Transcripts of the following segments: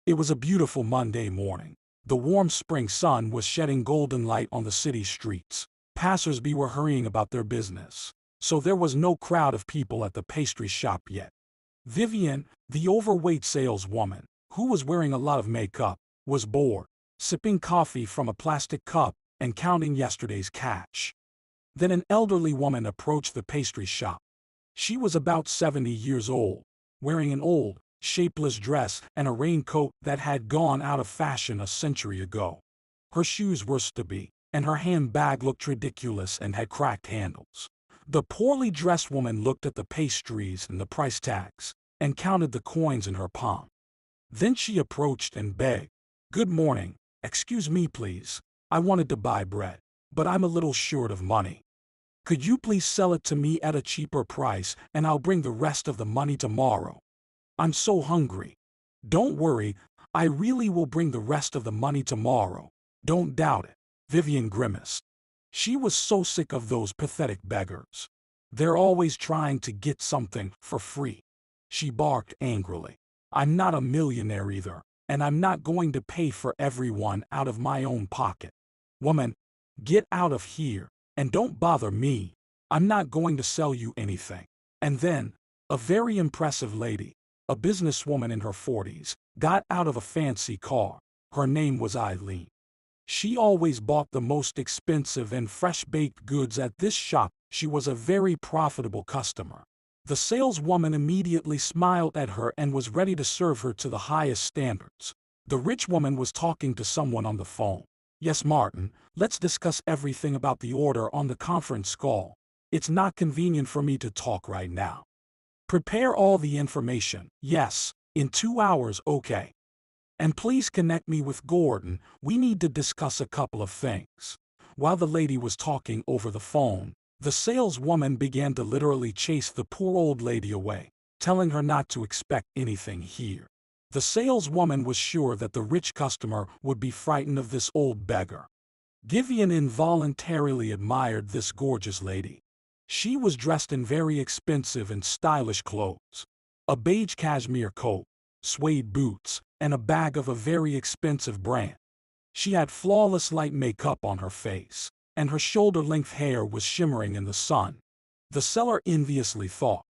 It was a beautiful Monday morning. The warm spring sun was shedding golden light on the city streets. Passers-by were hurrying about their business, so there was no crowd of people at the pastry shop yet. Vivian, the overweight saleswoman, who was wearing a lot of makeup, was bored, sipping coffee from a plastic cup and counting yesterday's cash. Then an elderly woman approached the pastry shop. She was about 70 years old, wearing an old, shapeless dress and a raincoat that had gone out of fashion a century ago. Her shoes were stubby, and her handbag looked ridiculous and had cracked handles. The poorly dressed woman looked at the pastries and the price tags, and counted the coins in her palm. Then she approached and begged, "Good morning, excuse me please, I wanted to buy bread, but I'm a little short of money. Could you please sell it to me at a cheaper price and I'll bring the rest of the money tomorrow? I'm so hungry." "Don't worry, I really will bring the rest of the money tomorrow. Don't doubt it," Vivian grimaced. She was so sick of those pathetic beggars. They're always trying to get something for free. She barked angrily. "I'm not a millionaire either, and I'm not going to pay for everyone out of my own pocket. Woman, get out of here, and don't bother me. I'm not going to sell you anything." And then, a very impressive lady, a businesswoman in her 40s, got out of a fancy car. Her name was Eileen. She always bought the most expensive and fresh-baked goods at this shop. She was a very profitable customer. The saleswoman immediately smiled at her and was ready to serve her to the highest standards. The rich woman was talking to someone on the phone. "Yes, Martin, let's discuss everything about the order on the conference call. It's not convenient for me to talk right now. Prepare all the information. Yes, in 2 hours, okay. And please connect me with Gordon, we need to discuss a couple of things." While the lady was talking over the phone, the saleswoman began to literally chase the poor old lady away, telling her not to expect anything here. The saleswoman was sure that the rich customer would be frightened of this old beggar. Vivian involuntarily admired this gorgeous lady. She was dressed in very expensive and stylish clothes. A beige cashmere coat, suede boots, and a bag of a very expensive brand. She had flawless light makeup on her face, and her shoulder-length hair was shimmering in the sun. The seller enviously thought,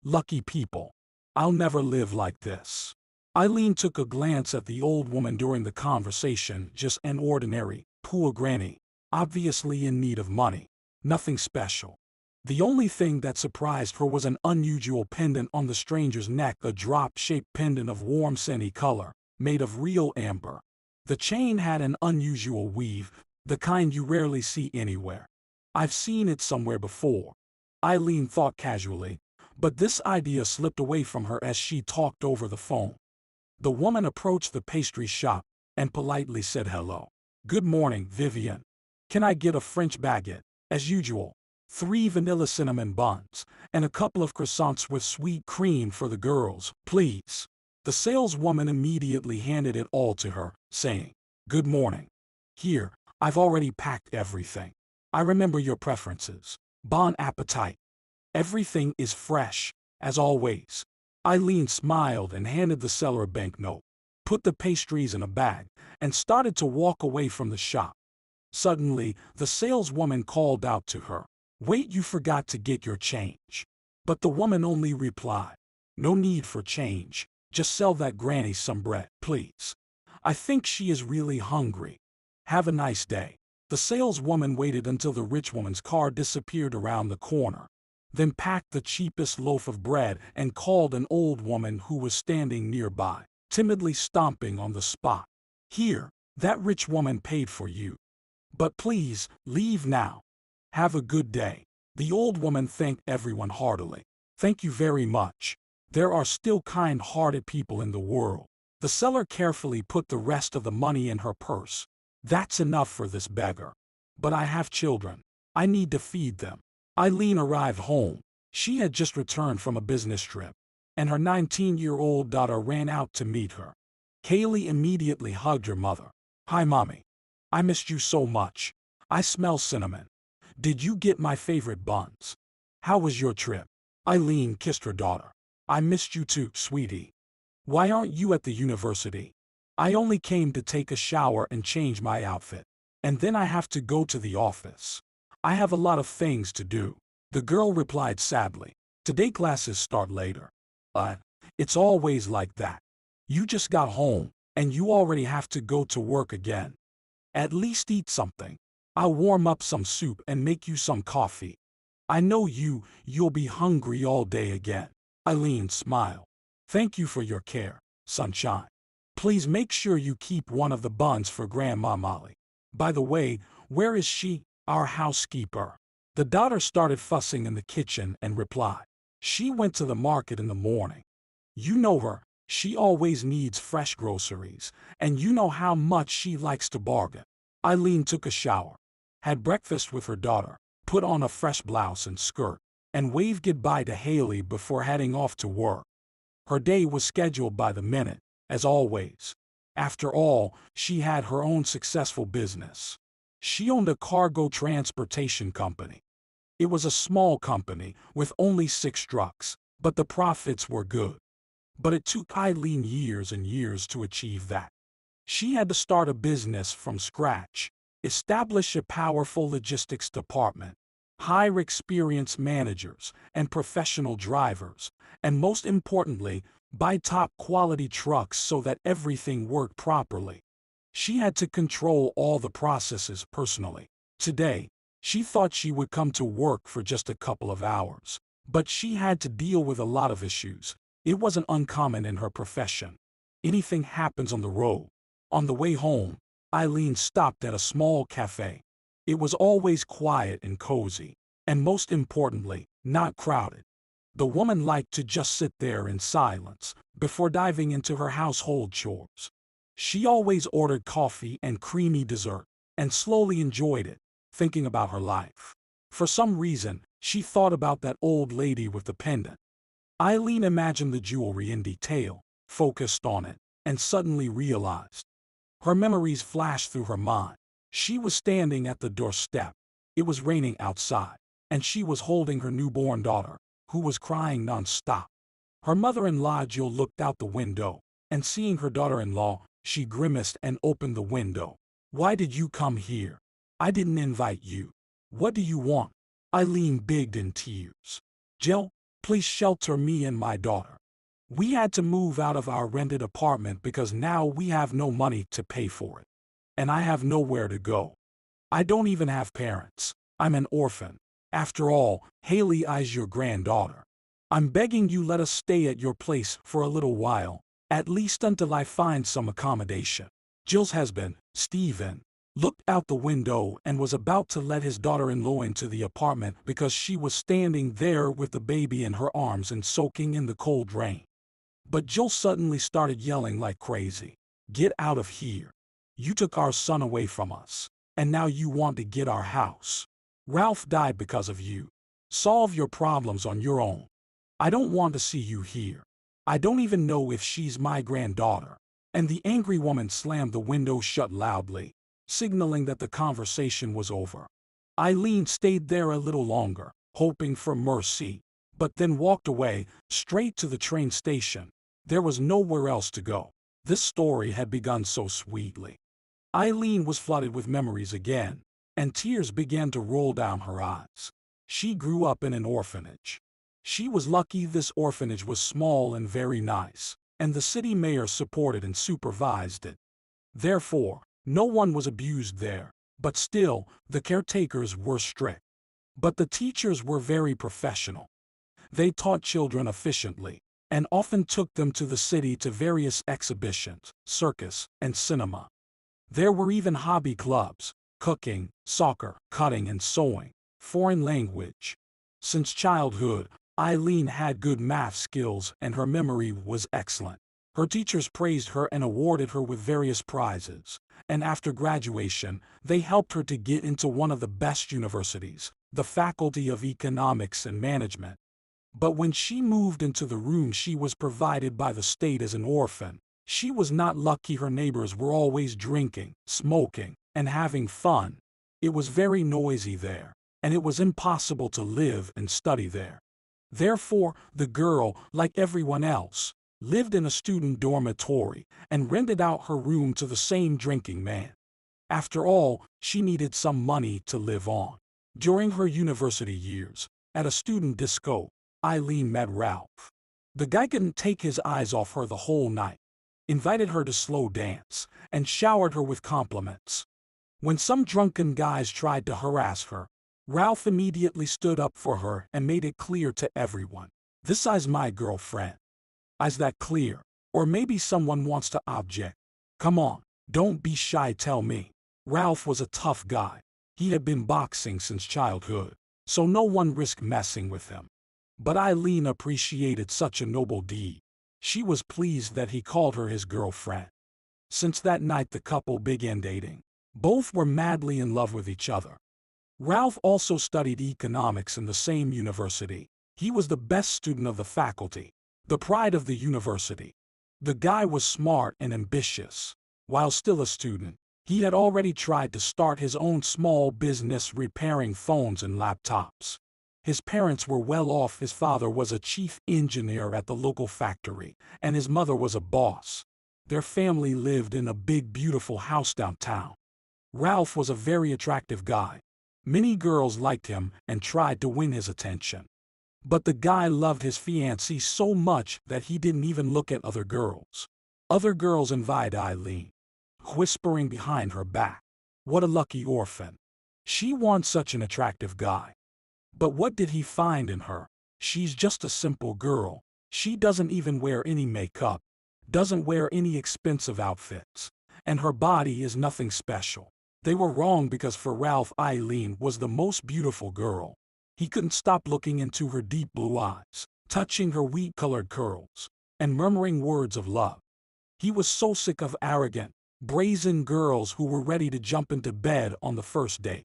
lucky people. I'll never live like this." Eileen took a glance at the old woman during the conversation, just an ordinary, poor granny, obviously in need of money. Nothing special. The only thing that surprised her was an unusual pendant on the stranger's neck, a drop-shaped pendant of warm sunny color, made of real amber. The chain had an unusual weave, the kind you rarely see anywhere. "I've seen it somewhere before," Eileen thought casually, but this idea slipped away from her as she talked over the phone. The woman approached the pastry shop and politely said hello. "Good morning, Vivian. Can I get a French baguette, as usual? 3 vanilla cinnamon buns, and a couple of croissants with sweet cream for the girls, please." The saleswoman immediately handed it all to her, saying, "Good morning. Here, I've already packed everything. I remember your preferences. Bon appetit. Everything is fresh, as always." Eileen smiled and handed the seller a banknote, put the pastries in a bag, and started to walk away from the shop. Suddenly, the saleswoman called out to her, "Wait, you forgot to get your change." But the woman only replied, "No need for change, just sell that granny some bread, please. I think she is really hungry. Have a nice day." The saleswoman waited until the rich woman's car disappeared around the corner, then packed the cheapest loaf of bread and called an old woman who was standing nearby, timidly stomping on the spot. "Here, that rich woman paid for you. But please, leave now. Have a good day." The old woman thanked everyone heartily. "Thank you very much. There are still kind-hearted people in the world." The seller carefully put the rest of the money in her purse. "That's enough for this beggar. But I have children. I need to feed them." Eileen arrived home. She had just returned from a business trip, and her 19-year-old daughter ran out to meet her. Kaylee immediately hugged her mother. "Hi, Mommy. I missed you so much. I smell cinnamon. Did you get my favorite buns? How was your trip?" Eileen kissed her daughter. "I missed you too, sweetie. Why aren't you at the university? I only came to take a shower and change my outfit. And then I have to go to the office. I have a lot of things to do. The girl replied sadly. Today classes start later. Uh, it's always like that. You just got home, and you already have to go to work again. At least eat something. I'll warm up some soup and make you some coffee. I know you'll be hungry all day again. Eileen smiled. Thank you for your care, sunshine. Please make sure you keep one of the buns for Grandma Molly. By the way, where is she, our housekeeper? The daughter started fussing in the kitchen and replied. She went to the market in the morning. You know her, she always needs fresh groceries, and you know how much she likes to bargain. Eileen took a shower, had breakfast with her daughter, put on a fresh blouse and skirt, and waved goodbye to Haley before heading off to work. Her day was scheduled by the minute, as always. After all, she had her own successful business. She owned a cargo transportation company. It was a small company with only 6 trucks, but the profits were good. But it took Eileen years and years to achieve that. She had to start a business from scratch, establish a powerful logistics department, hire experienced managers and professional drivers, and most importantly, buy top-quality trucks so that everything worked properly. She had to control all the processes personally. Today, she thought she would come to work for just a couple of hours, but she had to deal with a lot of issues. It wasn't uncommon in her profession. Anything happens on the road. On the way home, Eileen stopped at a small cafe. It was always quiet and cozy, and most importantly, not crowded. The woman liked to just sit there in silence before diving into her household chores. She always ordered coffee and creamy dessert, and slowly enjoyed it, thinking about her life. For some reason, she thought about that old lady with the pendant. Eileen imagined the jewelry in detail, focused on it, and suddenly realized. Her memories flashed through her mind. She was standing at the doorstep. It was raining outside, and she was holding her newborn daughter, who was crying nonstop. Her mother-in-law Jill looked out the window, and seeing her daughter-in-law, she grimaced and opened the window. Why did you come here? I didn't invite you. What do you want? Eileen begged in tears. Jill, please shelter me and my daughter. We had to move out of our rented apartment because now we have no money to pay for it. And I have nowhere to go. I don't even have parents. I'm an orphan. After all, Haley is your granddaughter. I'm begging you let us stay at your place for a little while, at least until I find some accommodation. Jill's husband, Stephen, looked out the window and was about to let his daughter-in-law into the apartment because she was standing there with the baby in her arms and soaking in the cold rain. But Jill suddenly started yelling like crazy. Get out of here. You took our son away from us, and now you want to get our house. Ralph died because of you. Solve your problems on your own. I don't want to see you here. I don't even know if she's my granddaughter. And the angry woman slammed the window shut loudly, signaling that the conversation was over. Eileen stayed there a little longer, hoping for mercy, but then walked away, straight to the train station. There was nowhere else to go. This story had begun so sweetly. Eileen was flooded with memories again, and tears began to roll down her eyes. She grew up in an orphanage. She was lucky this orphanage was small and very nice, and the city mayor supported and supervised it. Therefore, no one was abused there, but still, the caretakers were strict. But the teachers were very professional. They taught children efficiently, and often took them to the city to various exhibitions, circus, and cinema. There were even hobby clubs, cooking, soccer, cutting and sewing, foreign language. Since childhood, Eileen had good math skills and her memory was excellent. Her teachers praised her and awarded her with various prizes, and after graduation, they helped her to get into one of the best universities, the Faculty of Economics and Management. But when she moved into the room she was provided by the state as an orphan, she was not lucky. Her neighbors were always drinking, smoking, and having fun. It was very noisy there, and it was impossible to live and study there. Therefore, the girl, like everyone else, lived in a student dormitory, and rented out her room to the same drinking man. After all, she needed some money to live on. During her university years, at a student disco, Eileen met Ralph. The guy couldn't take his eyes off her the whole night, invited her to slow dance, and showered her with compliments. When some drunken guys tried to harass her, Ralph immediately stood up for her and made it clear to everyone. This is my girlfriend. Is that clear? Or maybe someone wants to object. Come on, don't be shy, tell me. Ralph was a tough guy. He had been boxing since childhood, so no one risked messing with him. But Eileen appreciated such a noble deed. She was pleased that he called her his girlfriend. Since that night the couple began dating. Both were madly in love with each other. Ralph also studied economics in the same university. He was the best student of the faculty, the pride of the university. The guy was smart and ambitious. While still a student, he had already tried to start his own small business repairing phones and laptops. His parents were well off. His father was a chief engineer at the local factory, and his mother was a boss. Their family lived in a big, beautiful house downtown. Ralph was a very attractive guy. Many girls liked him and tried to win his attention. But the guy loved his fiancée so much that he didn't even look at other girls. Other girls envied Eileen, whispering behind her back, "What a lucky orphan. She wants such an attractive guy." But what did he find in her? She's just a simple girl. She doesn't even wear any makeup, doesn't wear any expensive outfits, and her body is nothing special. They were wrong because for Ralph, Eileen was the most beautiful girl. He couldn't stop looking into her deep blue eyes, touching her wheat-colored curls, and murmuring words of love. He was so sick of arrogant, brazen girls who were ready to jump into bed on the first date.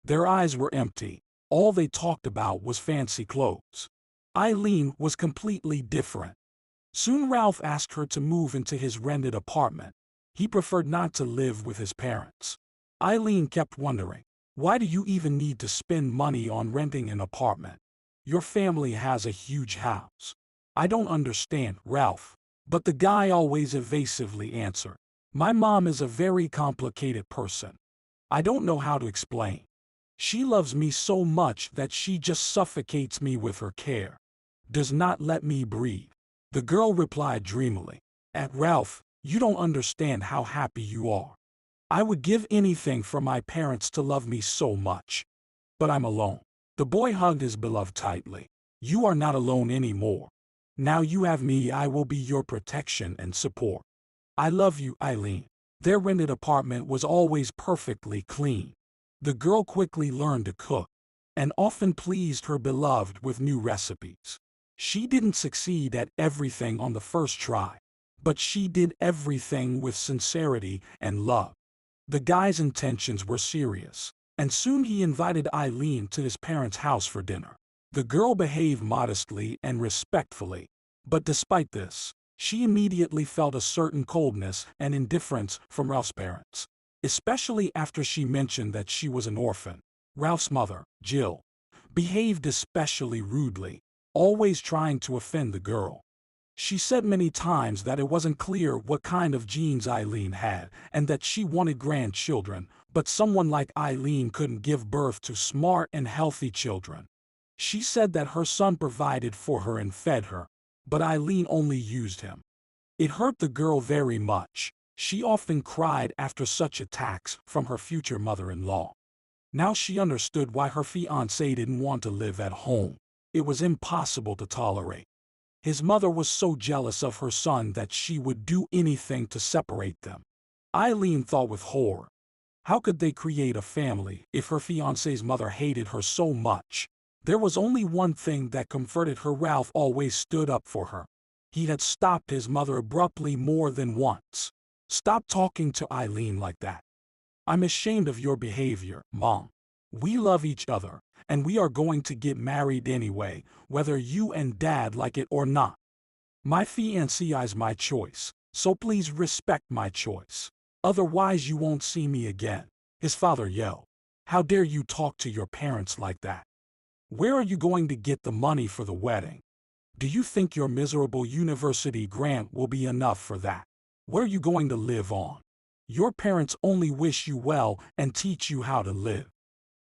Their eyes were empty. All they talked about was fancy clothes. Eileen was completely different. Soon Ralph asked her to move into his rented apartment. He preferred not to live with his parents. Eileen kept wondering, why do you even need to spend money on renting an apartment? Your family has a huge house. I don't understand, Ralph. But the guy always evasively answered, my mom is a very complicated person. I don't know how to explain. She loves me so much that she just suffocates me with her care. Does not let me breathe. The girl replied dreamily, Ralph, you don't understand how happy you are. I would give anything for my parents to love me so much. But I'm alone. The boy hugged his beloved tightly. You are not alone anymore. Now you have me. I will be your protection and support. I love you, Eileen. Their rented apartment was always perfectly clean. The girl quickly learned to cook, and often pleased her beloved with new recipes. She didn't succeed at everything on the first try, but she did everything with sincerity and love. The guy's intentions were serious, and soon he invited Eileen to his parents' house for dinner. The girl behaved modestly and respectfully, but despite this, she immediately felt a certain coldness and indifference from Ralph's parents, especially after she mentioned that she was an orphan. Ralph's mother, Jill, behaved especially rudely, always trying to offend the girl. She said many times that it wasn't clear what kind of genes Eileen had and that she wanted grandchildren, but someone like Eileen couldn't give birth to smart and healthy children. She said that her son provided for her and fed her, but Eileen only used him. It hurt the girl very much. She often cried after such attacks from her future mother-in-law. Now she understood why her fiancé didn't want to live at home. It was impossible to tolerate. His mother was so jealous of her son that she would do anything to separate them. Eileen thought with horror. How could they create a family if her fiancé's mother hated her so much? There was only one thing that comforted her. Ralph always stood up for her. He had stopped his mother abruptly more than once. Stop talking to Eileen like that. I'm ashamed of your behavior, Mom. We love each other, and we are going to get married anyway, whether you and Dad like it or not. My fiancé is my choice, so please respect my choice. Otherwise you won't see me again. His father yelled. How dare you talk to your parents like that? Where are you going to get the money for the wedding? Do you think your miserable university grant will be enough for that? Where are you going to live on? Your parents only wish you well and teach you how to live.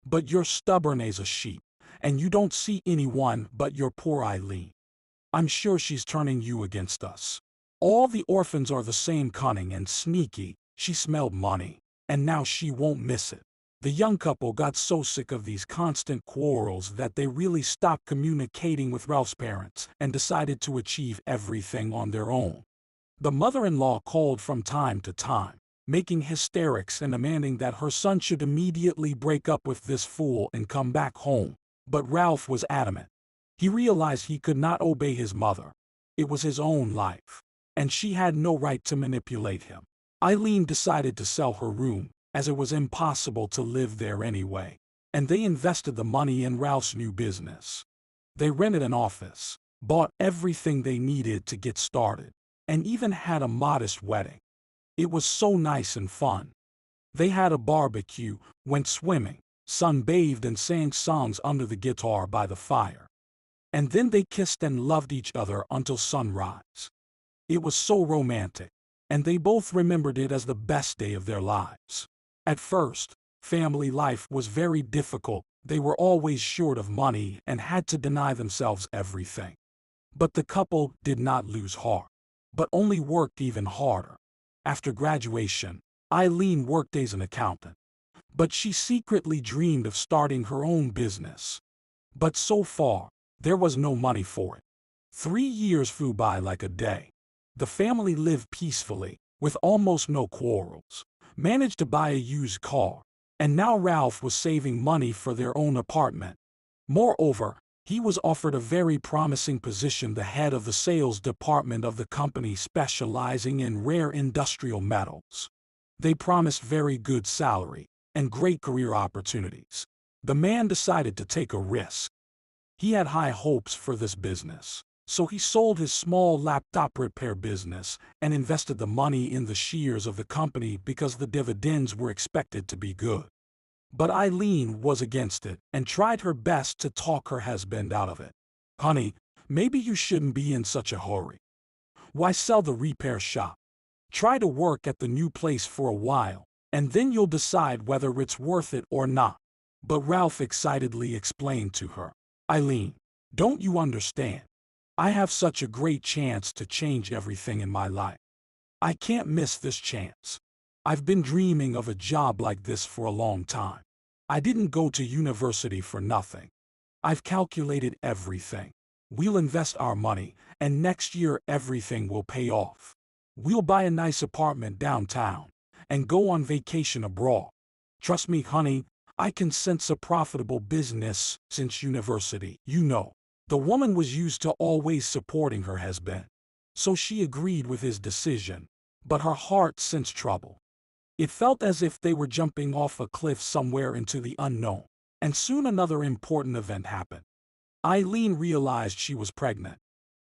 But you're stubborn as a sheep, and you don't see anyone but your poor Eileen. I'm sure she's turning you against us. All the orphans are the same cunning and sneaky. She smelled money, and now she won't miss it. The young couple got so sick of these constant quarrels that they really stopped communicating with Ralph's parents and decided to achieve everything on their own. The mother-in-law called from time to time, making hysterics and demanding that her son should immediately break up with this fool and come back home. But Ralph was adamant. He realized he could not obey his mother. It was his own life, and she had no right to manipulate him. Eileen decided to sell her room, as it was impossible to live there anyway, and they invested the money in Ralph's new business. They rented an office, bought everything they needed to get started, and even had a modest wedding. It was so nice and fun. They had a barbecue, went swimming, sunbathed and sang songs under the guitar by the fire. And then they kissed and loved each other until sunrise. It was so romantic, and they both remembered it as the best day of their lives. At first, family life was very difficult. They were always short of money and had to deny themselves everything. But the couple did not lose heart, but only worked even harder. After graduation, Eileen worked as an accountant, but she secretly dreamed of starting her own business. But so far, there was no money for it. 3 years flew by like a day. The family lived peacefully, with almost no quarrels, managed to buy a used car, and now Ralph was saving money for their own apartment. Moreover, he was offered a very promising position, the head of the sales department of the company specializing in rare industrial metals. They promised very good salary and great career opportunities. The man decided to take a risk. He had high hopes for this business, so he sold his small laptop repair business and invested the money in the shares of the company because the dividends were expected to be good. But Eileen was against it and tried her best to talk her husband out of it. Honey, maybe you shouldn't be in such a hurry. Why sell the repair shop? Try to work at the new place for a while, and then you'll decide whether it's worth it or not. But Ralph excitedly explained to her, Eileen, don't you understand? I have such a great chance to change everything in my life. I can't miss this chance. I've been dreaming of a job like this for a long time. I didn't go to university for nothing. I've calculated everything. We'll invest our money, and next year everything will pay off. We'll buy a nice apartment downtown and go on vacation abroad. Trust me, honey, I can sense a profitable business since university, you know. The woman was used to always supporting her husband, so she agreed with his decision, but her heart sensed trouble. It felt as if they were jumping off a cliff somewhere into the unknown, and soon another important event happened. Eileen realized she was pregnant.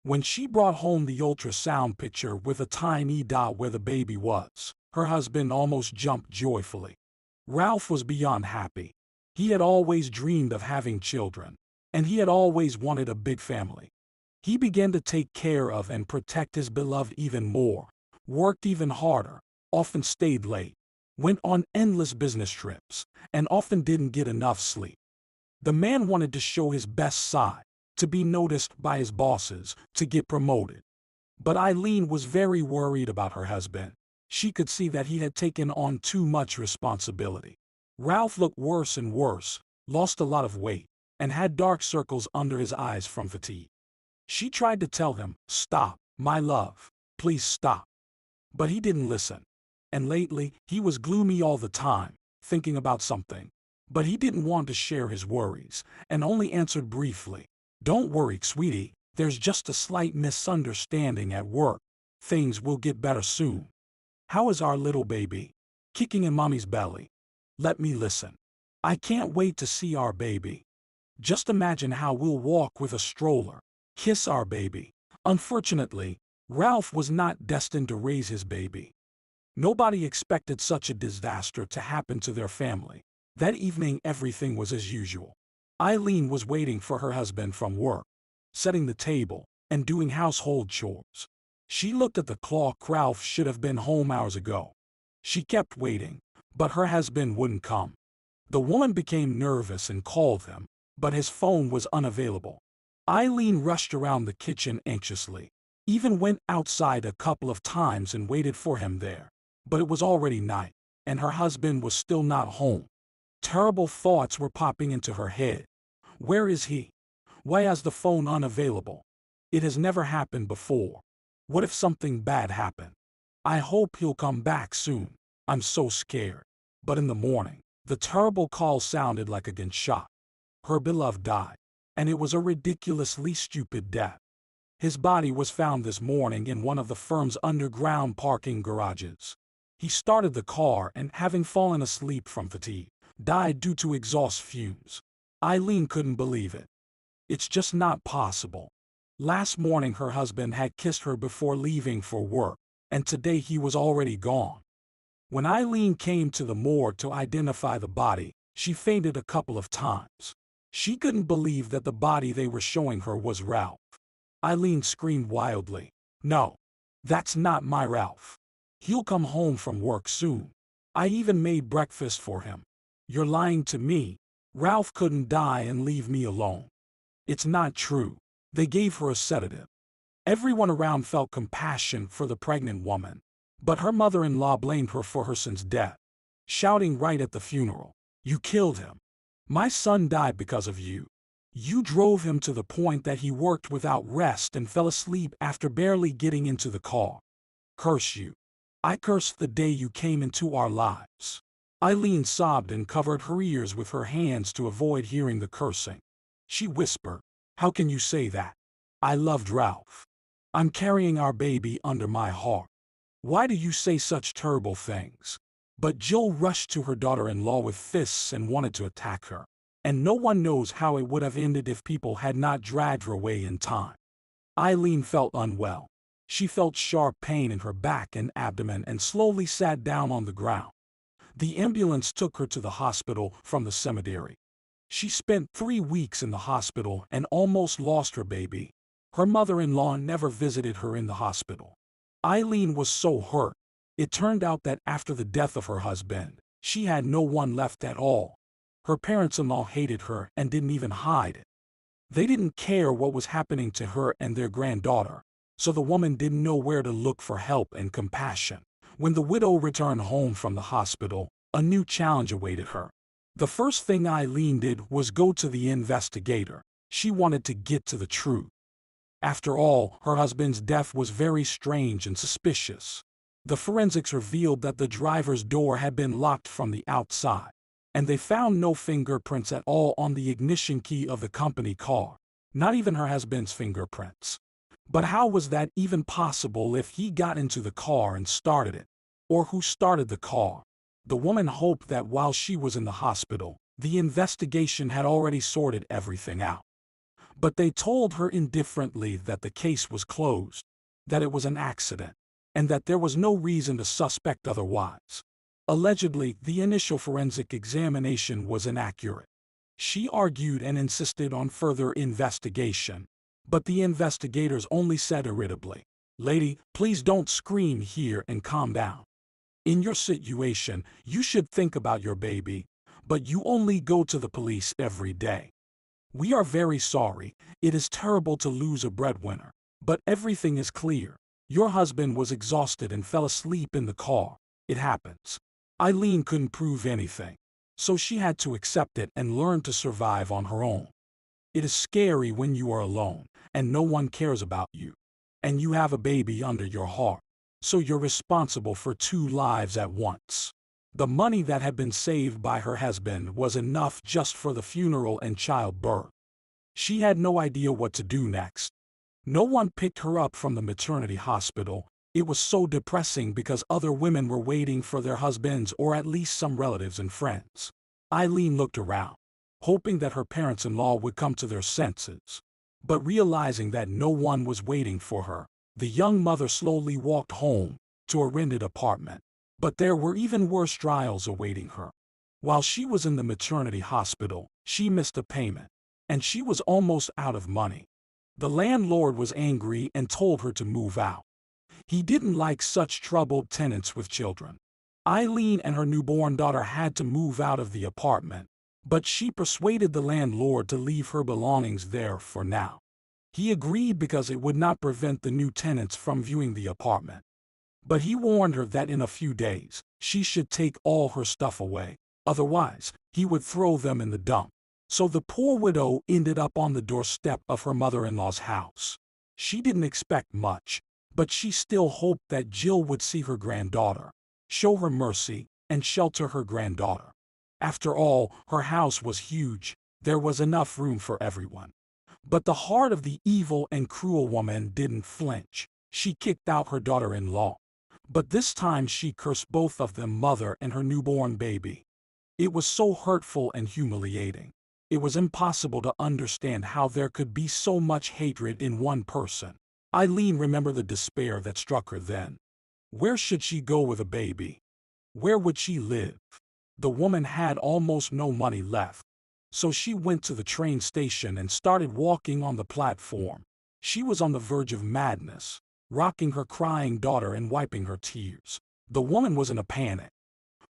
When she brought home the ultrasound picture with a tiny dot where the baby was, her husband almost jumped joyfully. Ralph was beyond happy. He had always dreamed of having children, and he had always wanted a big family. He began to take care of and protect his beloved even more, worked even harder, often stayed late, went on endless business trips, and often didn't get enough sleep. The man wanted to show his best side, to be noticed by his bosses, to get promoted. But Eileen was very worried about her husband. She could see that he had taken on too much responsibility. Ralph looked worse and worse, lost a lot of weight, and had dark circles under his eyes from fatigue. She tried to tell him, stop, my love, please stop. But he didn't listen. And lately, he was gloomy all the time, thinking about something. But he didn't want to share his worries, and only answered briefly, don't worry, sweetie, there's just a slight misunderstanding at work. Things will get better soon. How is our little baby? Kicking in mommy's belly. Let me listen. I can't wait to see our baby. Just imagine how we'll walk with a stroller, kiss our baby. Unfortunately, Ralph was not destined to raise his baby. Nobody expected such a disaster to happen to their family. That evening everything was as usual. Eileen was waiting for her husband from work, setting the table, and doing household chores. She looked at the clock. Ralph should have been home hours ago. She kept waiting, but her husband wouldn't come. The woman became nervous and called him, but his phone was unavailable. Eileen rushed around the kitchen anxiously, even went outside a couple of times and waited for him there. But it was already night, and her husband was still not home. Terrible thoughts were popping into her head. Where is he? Why is the phone unavailable? It has never happened before. What if something bad happened? I hope he'll come back soon. I'm so scared. But in the morning, the terrible call sounded like a gunshot. Her beloved died, and it was a ridiculously stupid death. His body was found this morning in one of the firm's underground parking garages. He started the car and, having fallen asleep from fatigue, died due to exhaust fumes. Eileen couldn't believe it. It's just not possible. Last morning her husband had kissed her before leaving for work, and today he was already gone. When Eileen came to the morgue to identify the body, she fainted a couple of times. She couldn't believe that the body they were showing her was Ralph. Eileen screamed wildly, "No, that's not my Ralph. He'll come home from work soon. I even made breakfast for him. You're lying to me. Ralph couldn't die and leave me alone. It's not true." They gave her a sedative. Everyone around felt compassion for the pregnant woman, but her mother-in-law blamed her for her son's death, shouting right at the funeral, "You killed him. My son died because of you. You drove him to the point that he worked without rest and fell asleep after barely getting into the car. Curse you. I curse the day you came into our lives." Eileen sobbed and covered her ears with her hands to avoid hearing the cursing. She whispered, "How can you say that? I loved Ralph. I'm carrying our baby under my heart. Why do you say such terrible things?" But Jill rushed to her daughter-in-law with fists and wanted to attack her. And no one knows how it would have ended if people had not dragged her away in time. Eileen felt unwell. She felt sharp pain in her back and abdomen and slowly sat down on the ground. The ambulance took her to the hospital from the cemetery. She spent 3 weeks in the hospital and almost lost her baby. Her mother-in-law never visited her in the hospital. Eileen was so hurt. It turned out that after the death of her husband, she had no one left at all. Her parents-in-law hated her and didn't even hide it. They didn't care what was happening to her and their granddaughter, so the woman didn't know where to look for help and compassion. When the widow returned home from the hospital, a new challenge awaited her. The first thing Eileen did was go to the investigator. She wanted to get to the truth. After all, her husband's death was very strange and suspicious. The forensics revealed that the driver's door had been locked from the outside, and they found no fingerprints at all on the ignition key of the company car, not even her husband's fingerprints. But how was that even possible if he got into the car and started it? Or who started the car? The woman hoped that while she was in the hospital, the investigation had already sorted everything out. But they told her indifferently that the case was closed, that it was an accident, and that there was no reason to suspect otherwise. Allegedly, the initial forensic examination was inaccurate. She argued and insisted on further investigation, but the investigators only said irritably, "Lady, please don't scream here and calm down. In your situation, you should think about your baby, but you only go to the police every day. We are very sorry. It is terrible to lose a breadwinner, but everything is clear. Your husband was exhausted and fell asleep in the car. It happens." Eileen couldn't prove anything, so she had to accept it and learn to survive on her own. It is scary when you are alone, and no one cares about you, and you have a baby under your heart, so you're responsible for 2 lives at once. The money that had been saved by her husband was enough just for the funeral and childbirth. She had no idea what to do next. No one picked her up from the maternity hospital. It was so depressing because other women were waiting for their husbands or at least some relatives and friends. Eileen looked around, hoping that her parents-in-law would come to their senses. But realizing that no one was waiting for her, the young mother slowly walked home to a rented apartment. But there were even worse trials awaiting her. While she was in the maternity hospital, she missed a payment, and she was almost out of money. The landlord was angry and told her to move out. He didn't like such troubled tenants with children. Eileen and her newborn daughter had to move out of the apartment, but she persuaded the landlord to leave her belongings there for now. He agreed because it would not prevent the new tenants from viewing the apartment. But he warned her that in a few days, she should take all her stuff away. Otherwise, he would throw them in the dump. So the poor widow ended up on the doorstep of her mother-in-law's house. She didn't expect much, but she still hoped that Jill would see her granddaughter, show her mercy, and shelter her granddaughter. After all, her house was huge. There was enough room for everyone. But the heart of the evil and cruel woman didn't flinch. She kicked out her daughter-in-law. But this time she cursed both of them, mother and her newborn baby. It was so hurtful and humiliating. It was impossible to understand how there could be so much hatred in one person. Eileen remembered the despair that struck her then. Where should she go with a baby? Where would she live? The woman had almost no money left. So she went to the train station and started walking on the platform. She was on the verge of madness, rocking her crying daughter and wiping her tears. The woman was in a panic.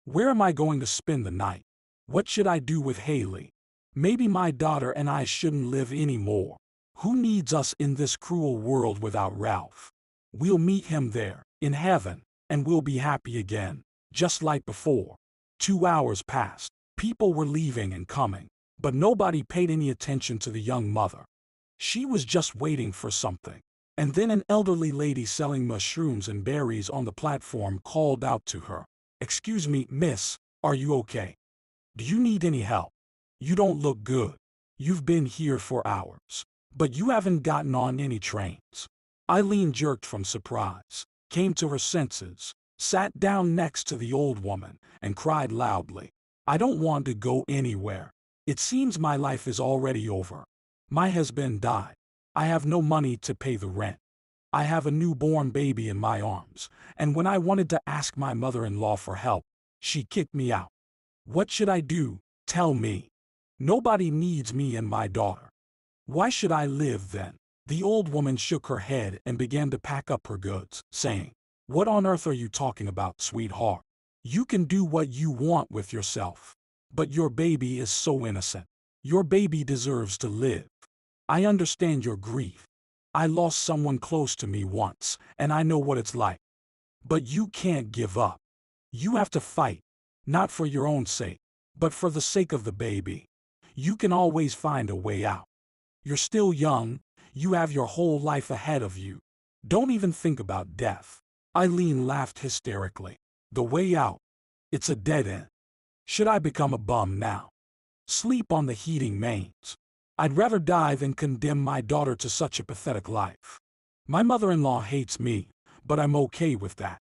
Where am I going to spend the night? What should I do with Haley? Maybe my daughter and I shouldn't live anymore. Who needs us in this cruel world without Ralph? We'll meet him there, in heaven, and we'll be happy again, just like before. 2 hours passed. People were leaving and coming, but nobody paid any attention to the young mother. She was just waiting for something. And then an elderly lady selling mushrooms and berries on the platform called out to her. "Excuse me, miss, are you okay? Do you need any help? You don't look good. You've been here for hours, but you haven't gotten on any trains." Eileen jerked from surprise, came to her senses, sat down next to the old woman, and cried loudly, "I don't want to go anywhere. It seems my life is already over. My husband died. I have no money to pay the rent. I have a newborn baby in my arms, and when I wanted to ask my mother-in-law for help, she kicked me out. What should I do? Tell me. Nobody needs me and my daughter. Why should I live then?" The old woman shook her head and began to pack up her goods, saying, "What on earth are you talking about, sweetheart? You can do what you want with yourself. But your baby is so innocent. Your baby deserves to live. I understand your grief. I lost someone close to me once, and I know what it's like. But you can't give up. You have to fight, not for your own sake, but for the sake of the baby. You can always find a way out. You're still young. You have your whole life ahead of you. Don't even think about death." Eileen laughed hysterically. "The way out? It's a dead end. Should I become a bum now? Sleep on the heating mains? I'd rather die than condemn my daughter to such a pathetic life. My mother-in-law hates me, but I'm okay with that."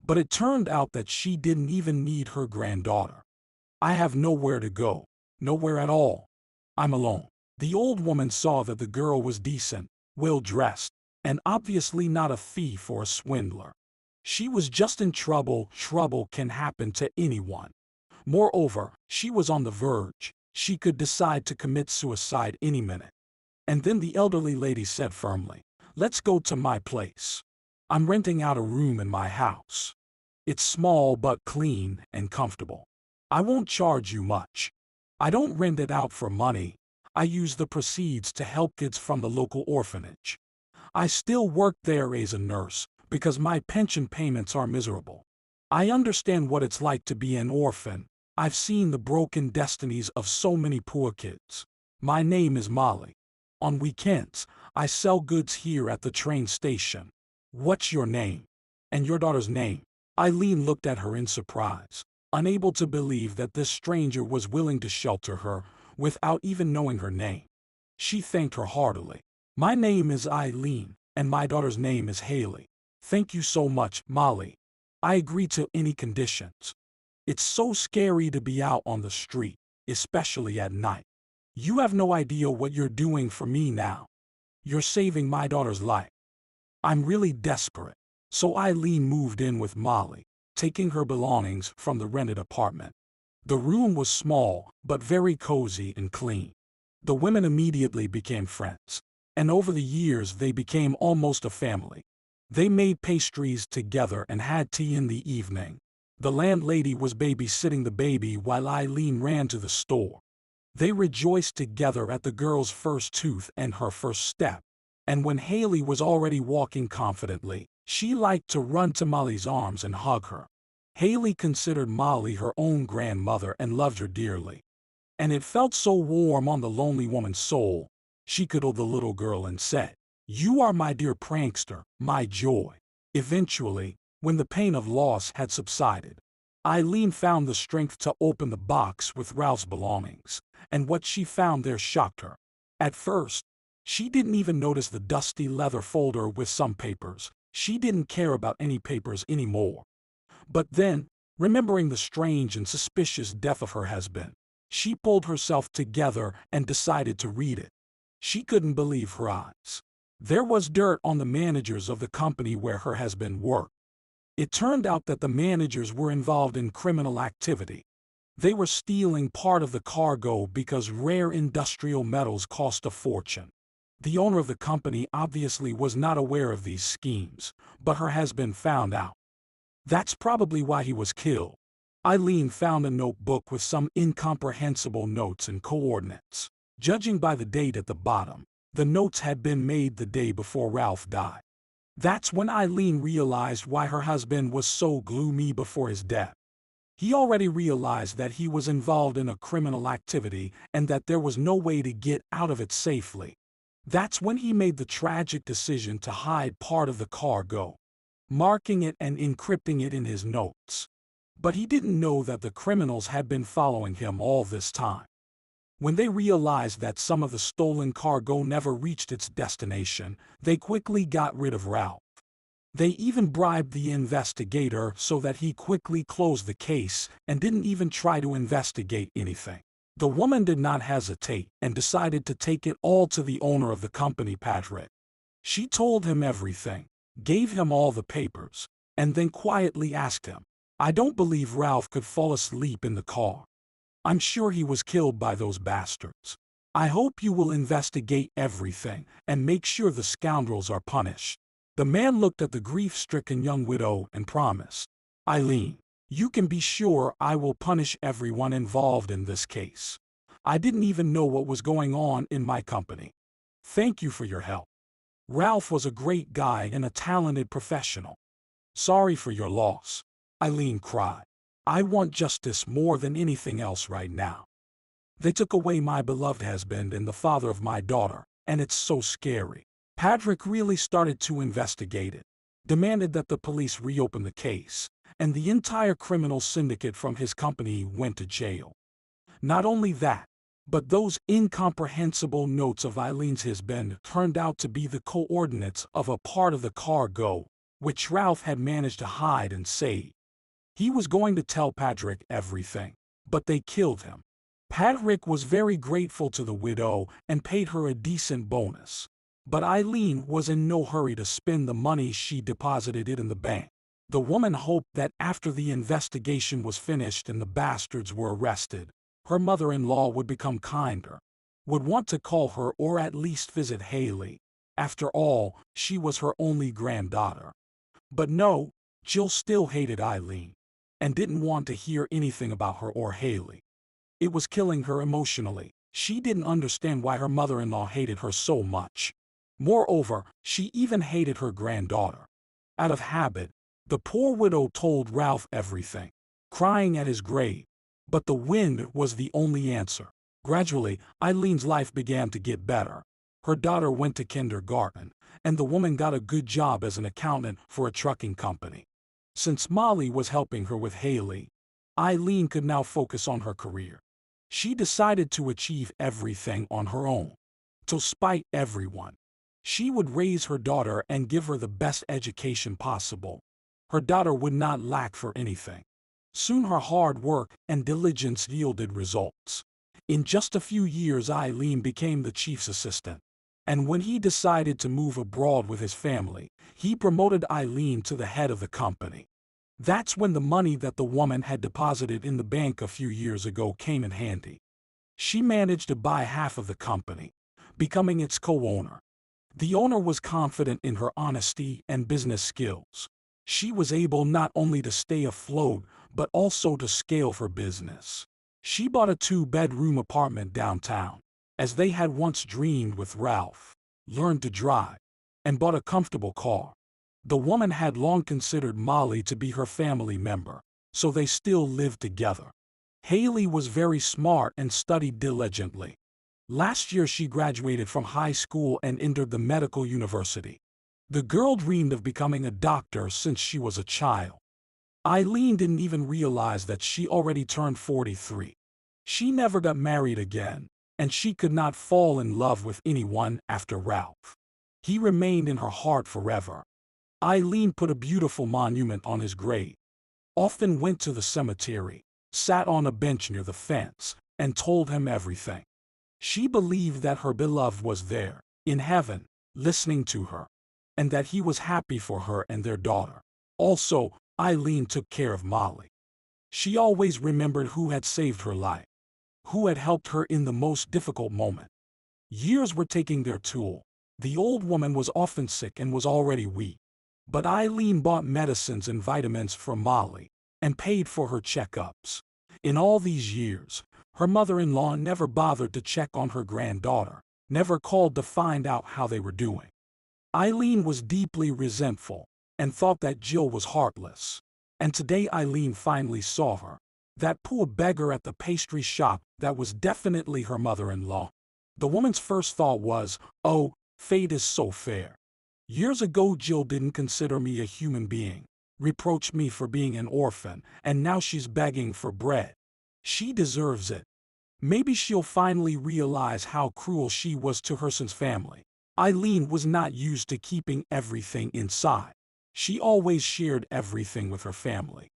But it turned out that she didn't even need her granddaughter. "I have nowhere to go, nowhere at all. I'm alone." The old woman saw that the girl was decent, well-dressed, and obviously not a thief or a swindler. She was just in trouble. Trouble can happen to anyone. Moreover, she was on the verge. She could decide to commit suicide any minute. And then the elderly lady said firmly, "Let's go to my place. I'm renting out a room in my house. It's small but clean and comfortable. I won't charge you much. I don't rent it out for money. I use the proceeds to help kids from the local orphanage. I still work there as a nurse because my pension payments are miserable. I understand what it's like to be an orphan. I've seen the broken destinies of so many poor kids. My name is Molly. On weekends, I sell goods here at the train station. What's your name? And your daughter's name?" Eileen looked at her in surprise, unable to believe that this stranger was willing to shelter her without even knowing her name. She thanked her heartily. "My name is Eileen, and my daughter's name is Haley. Thank you so much, Molly. I agree to any conditions. It's so scary to be out on the street, especially at night. You have no idea what you're doing for me now. You're saving my daughter's life. I'm really desperate." So Eileen moved in with Molly, taking her belongings from the rented apartment. The room was small, but very cozy and clean. The women immediately became friends. and over the years they became almost a family. They made pastries together and had tea in the evening. The landlady was babysitting the baby while Eileen ran to the store. They rejoiced together at the girl's first tooth and her first step. And when Haley was already walking confidently, she liked to run to Molly's arms and hug her. Haley considered Molly her own grandmother and loved her dearly. And it felt so warm on the lonely woman's soul. She cuddled the little girl and said, "You are my dear prankster, my joy." Eventually, when the pain of loss had subsided, Eileen found the strength to open the box with Ralph's belongings, and what she found there shocked her. At first, she didn't even notice the dusty leather folder with some papers. She didn't care about any papers anymore. But then, remembering the strange and suspicious death of her husband, she pulled herself together and decided to read it. She couldn't believe her eyes. There was dirt on the managers of the company where her husband worked. It turned out that the managers were involved in criminal activity. They were stealing part of the cargo because rare industrial metals cost a fortune. The owner of the company obviously was not aware of these schemes, but her husband found out. That's probably why he was killed. Eileen found a notebook with some incomprehensible notes and coordinates. Judging by the date at the bottom, the notes had been made the day before Ralph died. That's when Eileen realized why her husband was so gloomy before his death. He already realized that he was involved in a criminal activity and that there was no way to get out of it safely. That's when he made the tragic decision to hide part of the cargo, marking it and encrypting it in his notes. But he didn't know that the criminals had been following him all this time. When they realized that some of the stolen cargo never reached its destination, they quickly got rid of Ralph. They even bribed the investigator so that he quickly closed the case and didn't even try to investigate anything. The woman did not hesitate and decided to take it all to the owner of the company, Patrick. She told him everything, gave him all the papers, and then quietly asked him, "I don't believe Ralph could fall asleep in the car. I'm sure he was killed by those bastards. I hope you will investigate everything and make sure the scoundrels are punished." The man looked at the grief-stricken young widow and promised, "Eileen, you can be sure I will punish everyone involved in this case. I didn't even know what was going on in my company. Thank you for your help. Ralph was a great guy and a talented professional. Sorry for your loss," Eileen cried. "I want justice more than anything else right now. They took away my beloved husband and the father of my daughter, and it's so scary." Patrick really started to investigate it, demanded that the police reopen the case, and the entire criminal syndicate from his company went to jail. Not only that, but those incomprehensible notes of Eileen's husband turned out to be the coordinates of a part of the cargo, which Ralph had managed to hide and save. He was going to tell Patrick everything, but they killed him. Patrick was very grateful to the widow and paid her a decent bonus. But Eileen was in no hurry to spend the money. She deposited it in the bank. The woman hoped that after the investigation was finished and the bastards were arrested, her mother-in-law would become kinder, would want to call her or at least visit Haley. After all, she was her only granddaughter. But no, Jill still hated Eileen and didn't want to hear anything about her or Haley. It was killing her emotionally. She didn't understand why her mother-in-law hated her so much. Moreover, she even hated her granddaughter. Out of habit, the poor widow told Ralph everything, crying at his grave. But the wind was the only answer. Gradually, Eileen's life began to get better. Her daughter went to kindergarten, and the woman got a good job as an accountant for a trucking company. Since Molly was helping her with Haley, Eileen could now focus on her career. She decided to achieve everything on her own. To spite everyone, she would raise her daughter and give her the best education possible. Her daughter would not lack for anything. Soon her hard work and diligence yielded results. In just a few years, Eileen became the chief's assistant. And when he decided to move abroad with his family, he promoted Eileen to the head of the company. That's when the money that the woman had deposited in the bank a few years ago came in handy. She managed to buy half of the company, becoming its co-owner. The owner was confident in her honesty and business skills. She was able not only to stay afloat, but also to scale her business. She bought a 2-bedroom apartment downtown, as they had once dreamed with Ralph, learned to drive, and bought a comfortable car. The woman had long considered Molly to be her family member, so they still lived together. Haley was very smart and studied diligently. Last year she graduated from high school and entered the medical university. The girl dreamed of becoming a doctor since she was a child. Eileen didn't even realize that she already turned 43. She never got married again, and she could not fall in love with anyone after Ralph. He remained in her heart forever. Eileen put a beautiful monument on his grave, often went to the cemetery, sat on a bench near the fence, and told him everything. She believed that her beloved was there, in heaven, listening to her, and that he was happy for her and their daughter. Also, Eileen took care of Molly. She always remembered who had saved her life, who had helped her in the most difficult moment. Years were taking their toll. The old woman was often sick and was already weak. But Eileen bought medicines and vitamins for Molly, and paid for her checkups. In all these years, her mother-in-law never bothered to check on her granddaughter, never called to find out how they were doing. Eileen was deeply resentful, and thought that Jill was heartless. And today Eileen finally saw her. That poor beggar at the pastry shop, that was definitely her mother-in-law. The woman's first thought was, oh, fate is so fair. Years ago Jill didn't consider me a human being, reproached me for being an orphan, and now she's begging for bread. She deserves it. Maybe she'll finally realize how cruel she was to her son's family. Eileen was not used to keeping everything inside. She always shared everything with her family.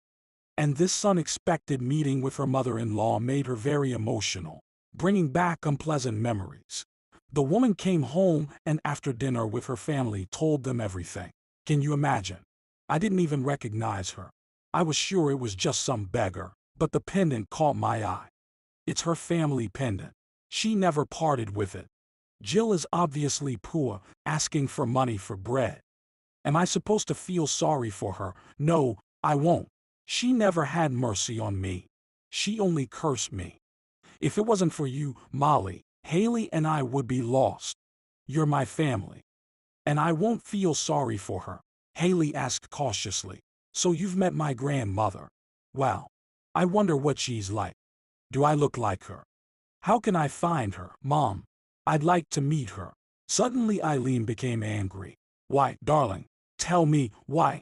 And this unexpected meeting with her mother-in-law made her very emotional, bringing back unpleasant memories. The woman came home and after dinner with her family told them everything. Can you imagine? I didn't even recognize her. I was sure it was just some beggar, but the pendant caught my eye. It's her family pendant. She never parted with it. Jill is obviously poor, asking for money for bread. Am I supposed to feel sorry for her? No, I won't. She never had mercy on me. She only cursed me. If it wasn't for you, Molly, Haley and I would be lost. You're my family. And I won't feel sorry for her. Haley asked cautiously. So you've met my grandmother. Well, I wonder what she's like. Do I look like her? How can I find her, Mom? I'd like to meet her. Suddenly Eileen became angry. Why, darling, tell me, why?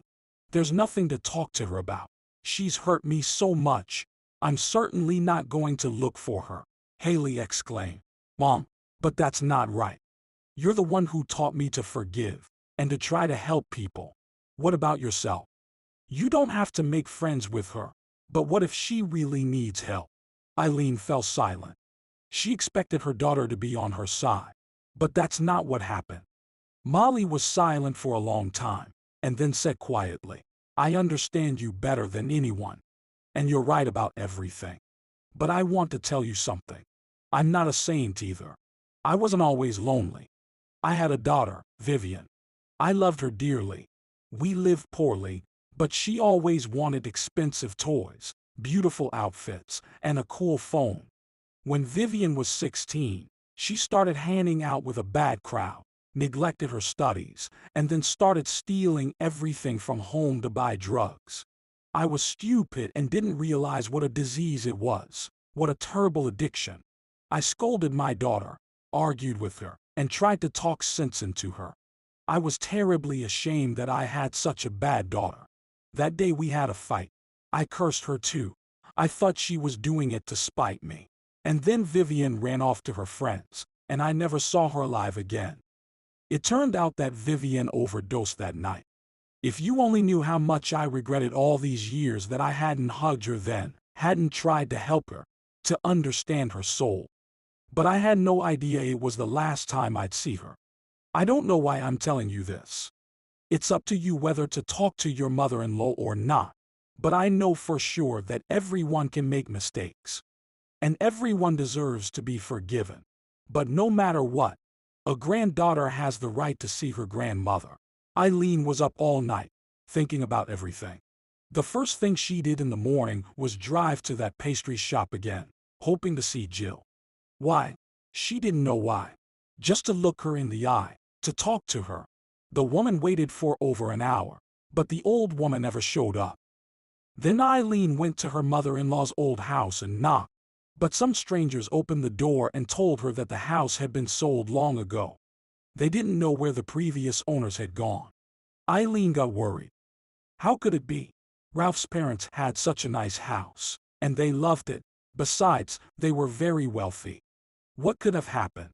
There's nothing to talk to her about. She's hurt me so much. I'm certainly not going to look for her. Haley exclaimed. Mom, but that's not right. You're the one who taught me to forgive and to try to help people. What about yourself? You don't have to make friends with her. But what if she really needs help? Eileen fell silent. She expected her daughter to be on her side. But that's not what happened. Molly was silent for a long time, and then said quietly, I understand you better than anyone. And you're right about everything. But I want to tell you something. I'm not a saint either. I wasn't always lonely. I had a daughter, Vivian. I loved her dearly. We lived poorly, but she always wanted expensive toys, beautiful outfits, and a cool phone. When Vivian was 16, she started hanging out with a bad crowd, neglected her studies, and then started stealing everything from home to buy drugs. I was stupid and didn't realize what a disease it was, what a terrible addiction. I scolded my daughter, argued with her, and tried to talk sense into her. I was terribly ashamed that I had such a bad daughter. That day we had a fight. I cursed her too. I thought she was doing it to spite me. And then Vivian ran off to her friends, and I never saw her alive again. It turned out that Vivian overdosed that night. If you only knew how much I regretted all these years that I hadn't hugged her then, hadn't tried to help her, to understand her soul. But I had no idea it was the last time I'd see her. I don't know why I'm telling you this. It's up to you whether to talk to your mother-in-law or not. But I know for sure that everyone can make mistakes. And everyone deserves to be forgiven. But no matter what, A granddaughter has the right to see her grandmother. Eileen was up all night, thinking about everything. The first thing she did in the morning was drive to that pastry shop again, hoping to see Jill. Why? She didn't know why. Just to look her in the eye, to talk to her. The woman waited for over an hour, but the old woman never showed up. Then Eileen went to her mother-in-law's old house and knocked, but some strangers opened the door and told her that the house had been sold long ago. They didn't know where the previous owners had gone. Eileen got worried. How could it be? Ralph's parents had such a nice house, and they loved it. Besides, they were very wealthy. What could have happened?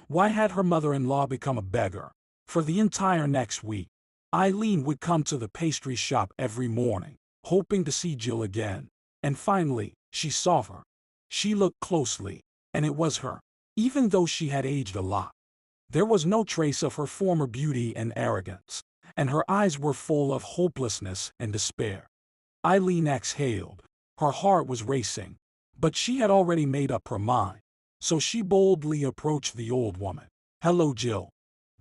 Why had her mother-in-law become a beggar? For the entire next week, Eileen would come to the pastry shop every morning, hoping to see Jill again. And finally, she saw her. She looked closely, and it was her, even though she had aged a lot. There was no trace of her former beauty and arrogance, and her eyes were full of hopelessness and despair. Eileen exhaled. Her heart was racing, but she had already made up her mind. So she boldly approached the old woman. "Hello, Jill.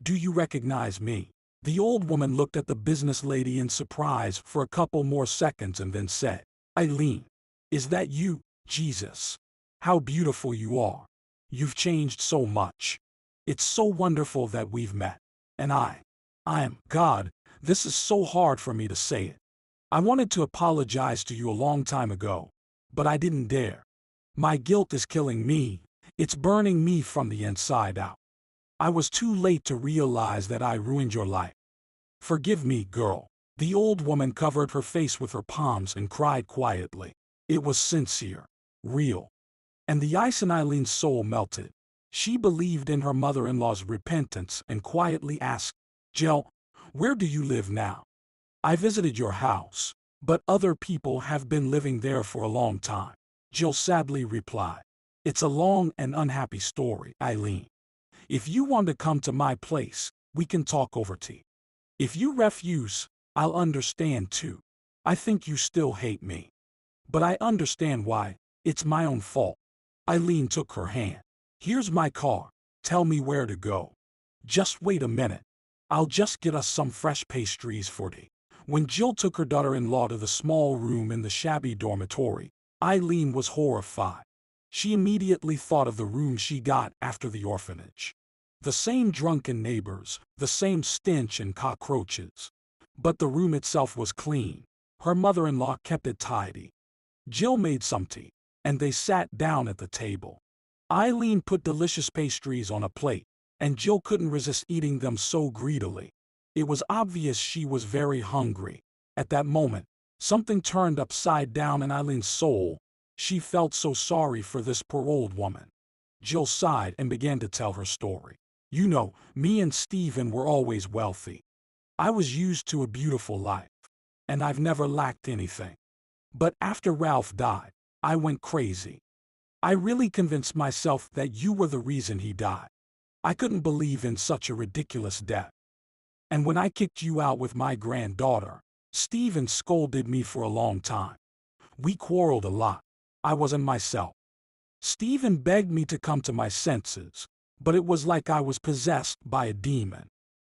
Do you recognize me?" The old woman looked at the business lady in surprise for a couple more seconds and then said, "Eileen, is that you? Jesus. How beautiful you are. You've changed so much. It's so wonderful that we've met. And I am God, this is so hard for me to say it. I wanted to apologize to you a long time ago, but I didn't dare. My guilt is killing me. It's burning me from the inside out. I was too late to realize that I ruined your life. Forgive me, girl." The old woman covered her face with her palms and cried quietly. It was sincere, real. And the ice in Eileen's soul melted. She believed in her mother-in-law's repentance and quietly asked, "Jill, where do you live now? I visited your house, but other people have been living there for a long time." Jill sadly replied, "It's a long and unhappy story, Eileen. If you want to come to my place, we can talk over tea. If you refuse, I'll understand too. I think you still hate me. But I understand why. It's my own fault." Eileen took her hand. "Here's my car. Tell me where to go. Just wait a minute. I'll just get us some fresh pastries for tea." When Jill took her daughter-in-law to the small room in the shabby dormitory, Eileen was horrified. She immediately thought of the room she got after the orphanage. The same drunken neighbors, the same stench and cockroaches. But the room itself was clean. Her mother-in-law kept it tidy. Jill made some tea, and they sat down at the table. Eileen put delicious pastries on a plate, and Jill couldn't resist eating them so greedily. It was obvious she was very hungry. At that moment, something turned upside down in Eileen's soul. She felt so sorry for this poor old woman. Jill sighed and began to tell her story. "You know, me and Stephen were always wealthy. I was used to a beautiful life, and I've never lacked anything. But after Ralph died, I went crazy. I really convinced myself that you were the reason he died. I couldn't believe in such a ridiculous death. And when I kicked you out with my granddaughter, Stephen scolded me for a long time. We quarreled a lot. I wasn't myself. Stephen begged me to come to my senses, but it was like I was possessed by a demon.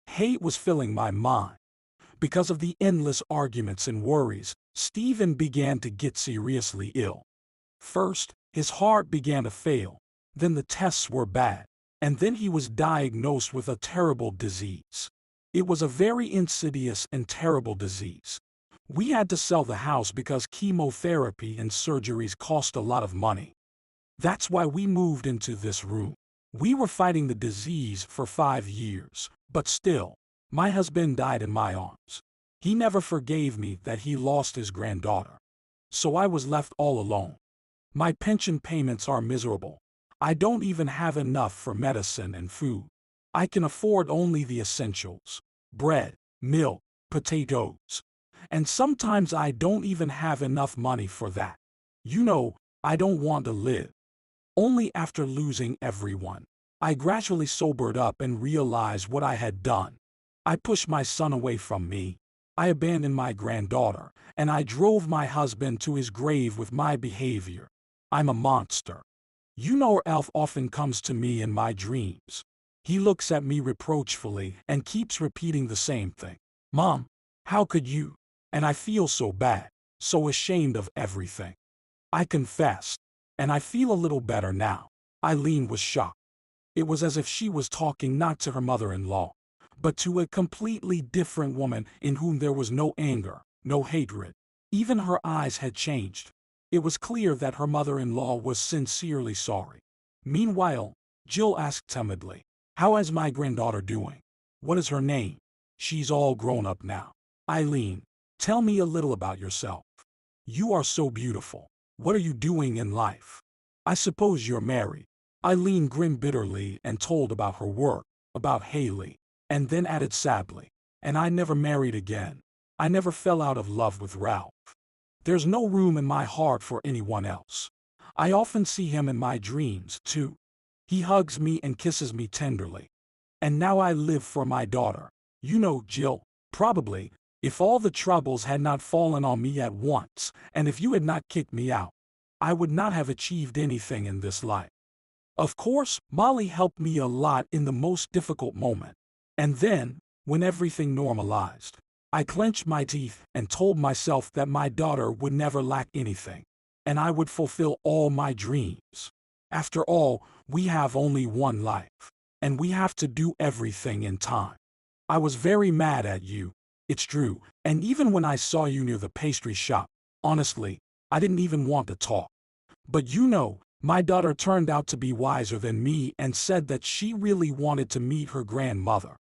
Hate was filling my mind. Because of the endless arguments and worries, Stephen began to get seriously ill. First, his heart began to fail, then the tests were bad, and then he was diagnosed with a terrible disease. It was a very insidious and terrible disease. We had to sell the house because chemotherapy and surgeries cost a lot of money. That's why we moved into this room. We were fighting the disease for 5 years, but still, my husband died in my arms. He never forgave me that he lost his granddaughter. So I was left all alone. My pension payments are miserable. I don't even have enough for medicine and food. I can afford only the essentials: bread, milk, potatoes. And sometimes I don't even have enough money for that. You know, I don't want to live. Only after losing everyone, I gradually sobered up and realized what I had done. I pushed my son away from me. I abandoned my granddaughter, and I drove my husband to his grave with my behavior. I'm a monster. You know, Elf often comes to me in my dreams. He looks at me reproachfully and keeps repeating the same thing. Mom, how could you? And I feel so bad, so ashamed of everything. I confessed, and I feel a little better now. Eileen was shocked. It was as if she was talking not to her mother-in-law, but to a completely different woman in whom there was no anger, no hatred. Even her eyes had changed. It was clear that her mother-in-law was sincerely sorry. Meanwhile, Jill asked timidly, "How is my granddaughter doing? What is her name? She's all grown up now." "Eileen, tell me a little about yourself. You are so beautiful. What are you doing in life? I suppose you're married." Eileen grinned bitterly and told about her work, about Haley, and then added sadly, "And I never married again. I never fell out of love with Ralph. There's no room in my heart for anyone else. I often see him in my dreams, too. He hugs me and kisses me tenderly. And now I live for my daughter. You know, Jill, probably, if all the troubles had not fallen on me at once, and if you had not kicked me out, I would not have achieved anything in this life. Of course, Molly helped me a lot in the most difficult moment. And then, when everything normalized, I clenched my teeth and told myself that my daughter would never lack anything, and I would fulfill all my dreams. After all, we have only one life, and we have to do everything in time. I was very mad at you, it's true, and even when I saw you near the pastry shop, honestly, I didn't even want to talk. But you know, my daughter turned out to be wiser than me and said that she really wanted to meet her grandmother.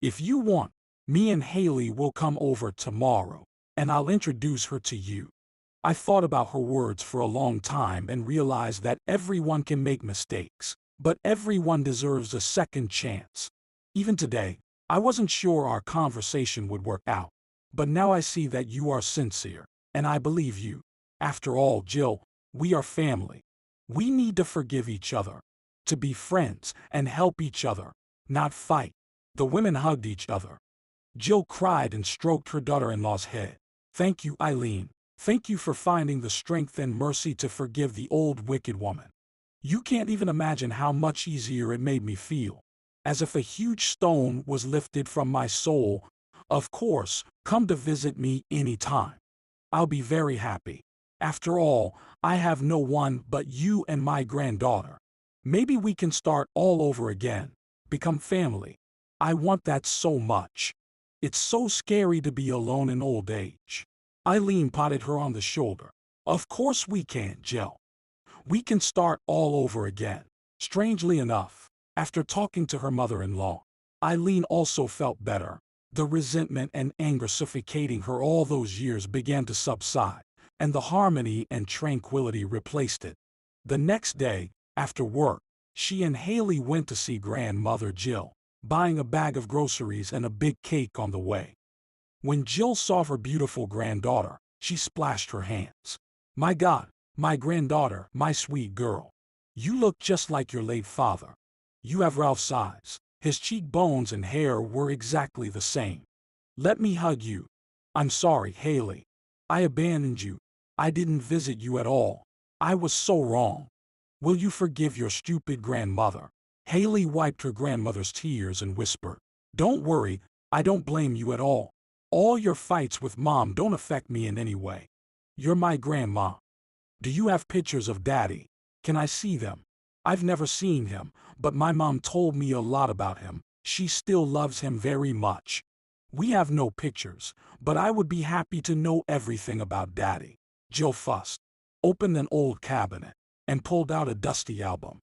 If you want, me and Haley will come over tomorrow, and I'll introduce her to you." I thought about her words for a long time and realized that everyone can make mistakes, but everyone deserves a second chance. Even today, I wasn't sure our conversation would work out, but now I see that you are sincere, and I believe you. After all, Jill, we are family. We need to forgive each other, to be friends and help each other, not fight. The women hugged each other. Jill cried and stroked her daughter-in-law's head. "Thank you, Eileen. Thank you for finding the strength and mercy to forgive the old wicked woman. You can't even imagine how much easier it made me feel. As if a huge stone was lifted from my soul. Of course, come to visit me anytime. I'll be very happy. After all, I have no one but you and my granddaughter. Maybe we can start all over again, become family. I want that so much. It's so scary to be alone in old age." Eileen patted her on the shoulder. "Of course we can, Jill. We can start all over again." Strangely enough, after talking to her mother-in-law, Eileen also felt better. The resentment and anger suffocating her all those years began to subside, and the harmony and tranquility replaced it. The next day, after work, she and Haley went to see Grandmother Jill, buying a bag of groceries and a big cake on the way. When Jill saw her beautiful granddaughter, she splashed her hands. "My God, my granddaughter, my sweet girl. You look just like your late father. You have Ralph's eyes. His cheekbones and hair were exactly the same. Let me hug you." "I'm sorry, Haley. I abandoned you. I didn't visit you at all. I was so wrong. Will you forgive your stupid grandmother?" Haley wiped her grandmother's tears and whispered, "Don't worry, I don't blame you at all. All your fights with Mom don't affect me in any way. You're my grandma. Do you have pictures of Daddy? Can I see them? I've never seen him, but my mom told me a lot about him. She still loves him very much." "We have no pictures, but I would be happy to know everything about Daddy." Jill fussed, opened an old cabinet, and pulled out a dusty album.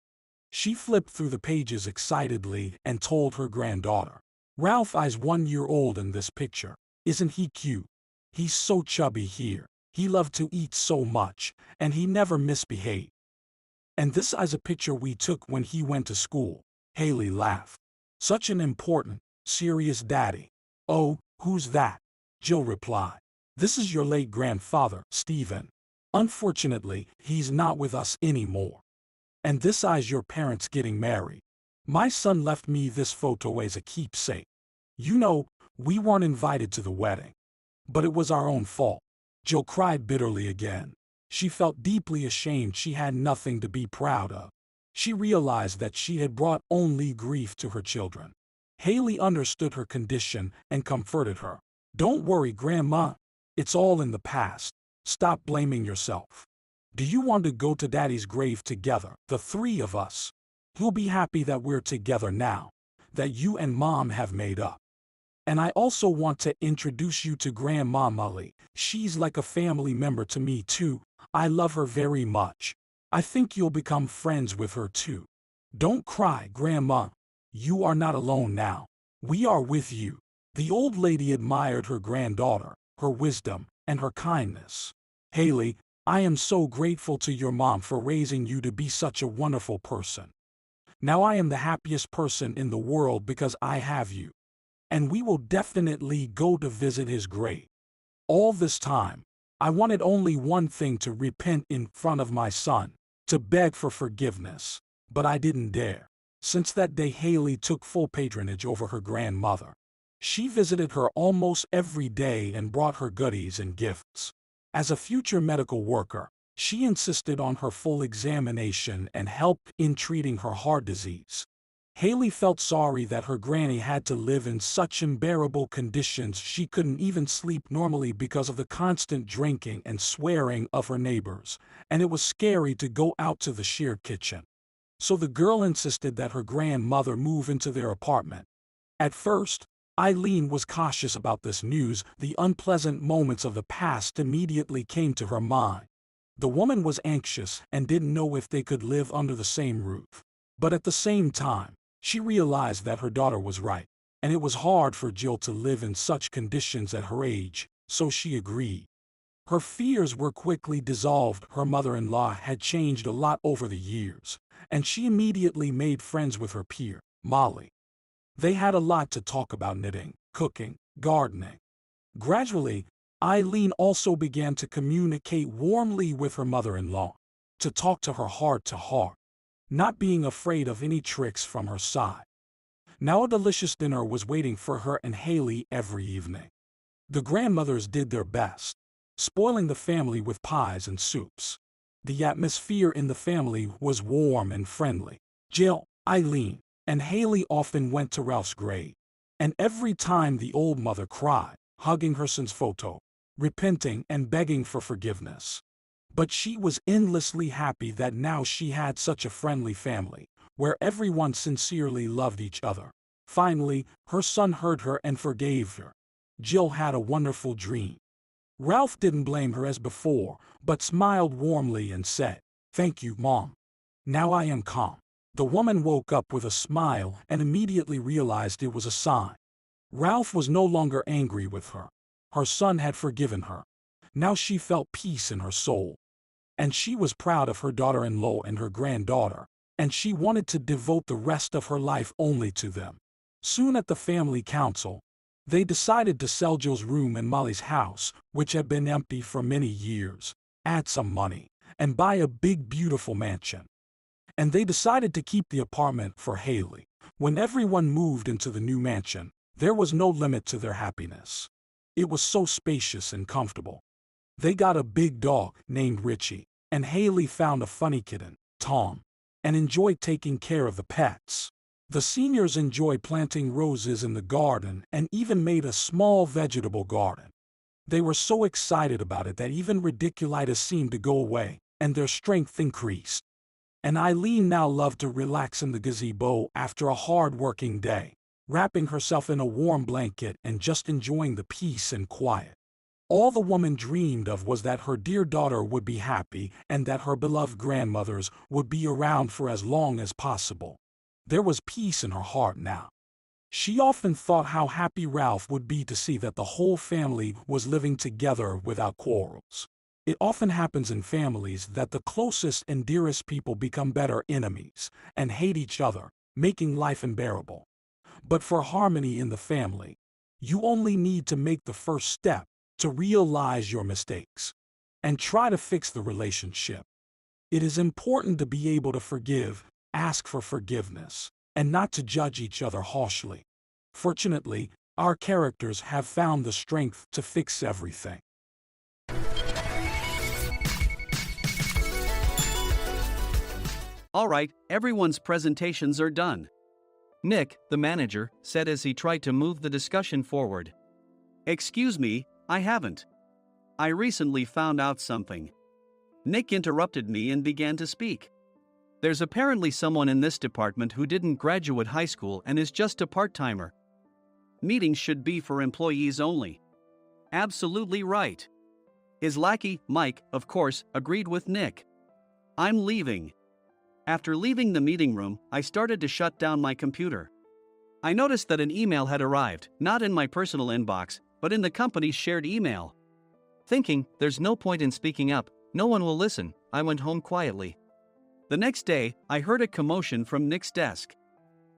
She flipped through the pages excitedly and told her granddaughter, "Ralph is 1 year old in this picture. Isn't he cute? He's so chubby here. He loved to eat so much, and he never misbehaved. And this is a picture we took when he went to school." Haley laughed. "Such an important, serious daddy." "Oh, who's that?" Jill replied. "This is your late grandfather, Stephen. Unfortunately, he's not with us anymore. And this is your parents getting married. My son left me this photo as a keepsake. You know, we weren't invited to the wedding. But it was our own fault." Jill cried bitterly again. She felt deeply ashamed she had nothing to be proud of. She realized that she had brought only grief to her children. Haley understood her condition and comforted her. "Don't worry, Grandma. It's all in the past. Stop blaming yourself. Do you want to go to Daddy's grave together, the three of us? He'll be happy that we're together now, that you and Mom have made up. And I also want to introduce you to Grandma Molly. She's like a family member to me too. I love her very much. I think you'll become friends with her too. Don't cry, Grandma. You are not alone now. We are with you." The old lady admired her granddaughter, her wisdom, and her kindness. "Haley, I am so grateful to your mom for raising you to be such a wonderful person. Now I am the happiest person in the world because I have you. And we will definitely go to visit his grave. All this time, I wanted only one thing: to repent in front of my son, to beg for forgiveness. But I didn't dare." Since that day, Haley took full patronage over her grandmother. She visited her almost every day and brought her goodies and gifts. As a future medical worker, she insisted on her full examination and helped in treating her heart disease. Haley felt sorry that her granny had to live in such unbearable conditions. She couldn't even sleep normally because of the constant drinking and swearing of her neighbors, and it was scary to go out to the shared kitchen. So the girl insisted that her grandmother move into their apartment. At first, Eileen was cautious about this news. The unpleasant moments of the past immediately came to her mind. The woman was anxious and didn't know if they could live under the same roof. But at the same time, she realized that her daughter was right, and it was hard for Jill to live in such conditions at her age, so she agreed. Her fears were quickly dissolved. Her mother-in-law had changed a lot over the years, and she immediately made friends with her peer, Molly. They had a lot to talk about: knitting, cooking, gardening. Gradually, Eileen also began to communicate warmly with her mother-in-law, to talk to her heart to heart, not being afraid of any tricks from her side. Now a delicious dinner was waiting for her and Haley every evening. The grandmothers did their best, spoiling the family with pies and soups. The atmosphere in the family was warm and friendly. Jill, Eileen, and Haley often went to Ralph's grave, and every time the old mother cried, hugging her son's photo, repenting and begging for forgiveness. But she was endlessly happy that now she had such a friendly family, where everyone sincerely loved each other. Finally, her son heard her and forgave her. Jill had a wonderful dream. Ralph didn't blame her as before, but smiled warmly and said, "Thank you, Mom. Now I am calm." The woman woke up with a smile and immediately realized it was a sign. Ralph was no longer angry with her. Her son had forgiven her. Now she felt peace in her soul. And she was proud of her daughter-in-law and her granddaughter, and she wanted to devote the rest of her life only to them. Soon at the family council, they decided to sell Jill's room in Molly's house, which had been empty for many years, add some money, and buy a big beautiful mansion. And they decided to keep the apartment for Haley. When everyone moved into the new mansion, there was no limit to their happiness. It was so spacious and comfortable. They got a big dog named Richie, and Haley found a funny kitten, Tom, and enjoyed taking care of the pets. The seniors enjoyed planting roses in the garden and even made a small vegetable garden. They were so excited about it that even ridiculitis seemed to go away, and their strength increased. And Eileen now loved to relax in the gazebo after a hard-working day, wrapping herself in a warm blanket and just enjoying the peace and quiet. All the woman dreamed of was that her dear daughter would be happy and that her beloved grandmothers would be around for as long as possible. There was peace in her heart now. She often thought how happy Ralph would be to see that the whole family was living together without quarrels. It often happens in families that the closest and dearest people become bitter enemies and hate each other, making life unbearable. But for harmony in the family, you only need to make the first step, to realize your mistakes and try to fix the relationship. It is important to be able to forgive, ask for forgiveness, and not to judge each other harshly. Fortunately, our characters have found the strength to fix everything. All right, everyone's presentations are done, Nick, the manager, said as he tried to move the discussion forward. Excuse me, I haven't. I recently found out something. Nick interrupted me and began to speak. There's apparently someone in this department who didn't graduate high school and is just a part-timer. Meetings should be for employees only. Absolutely right. His lackey, Mike, of course, agreed with Nick. I'm leaving. After leaving the meeting room, I started to shut down my computer. I noticed that an email had arrived, not in my personal inbox, but in the company's shared email. Thinking, there's no point in speaking up, no one will listen, I went home quietly. The next day, I heard a commotion from Nick's desk.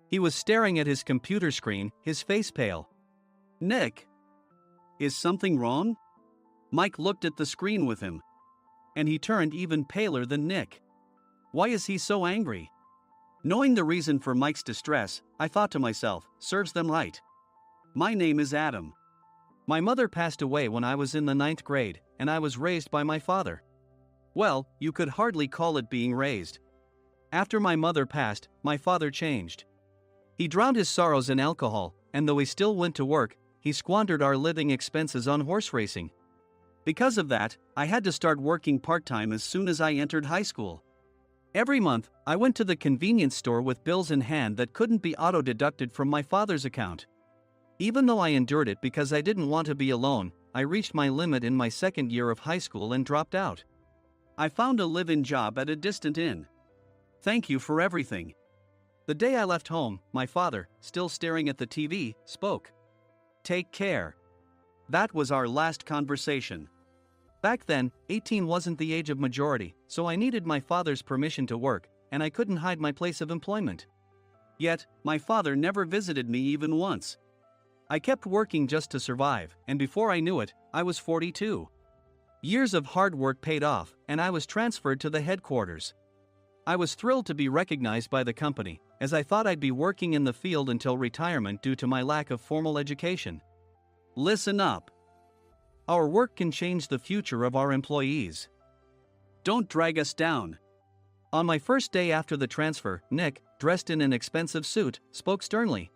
He was staring at his computer screen, his face pale. Nick? Is something wrong? Mike looked at the screen with him. And he turned even paler than Nick. Why is he so angry? Knowing the reason for Mike's distress, I thought to myself, serves them right. My name is Adam. My mother passed away when I was in the 9th grade, and I was raised by my father. Well, you could hardly call it being raised. After my mother passed, my father changed. He drowned his sorrows in alcohol, and though he still went to work, he squandered our living expenses on horse racing. Because of that, I had to start working part-time as soon as I entered high school. Every month, I went to the convenience store with bills in hand that couldn't be auto-deducted from my father's account. Even though I endured it because I didn't want to be alone, I reached my limit in my 2nd year of high school and dropped out. I found a live-in job at a distant inn. Thank you for everything. The day I left home, my father, still staring at the TV, spoke. Take care. That was our last conversation. Back then, 18 wasn't the age of majority, so I needed my father's permission to work, and I couldn't hide my place of employment. Yet, my father never visited me even once. I kept working just to survive, and before I knew it, I was 42. Years of hard work paid off, and I was transferred to the headquarters. I was thrilled to be recognized by the company, as I thought I'd be working in the field until retirement due to my lack of formal education. Listen up. Our work can change the future of our employees. Don't drag us down. On my first day after the transfer, Nick, dressed in an expensive suit, spoke sternly.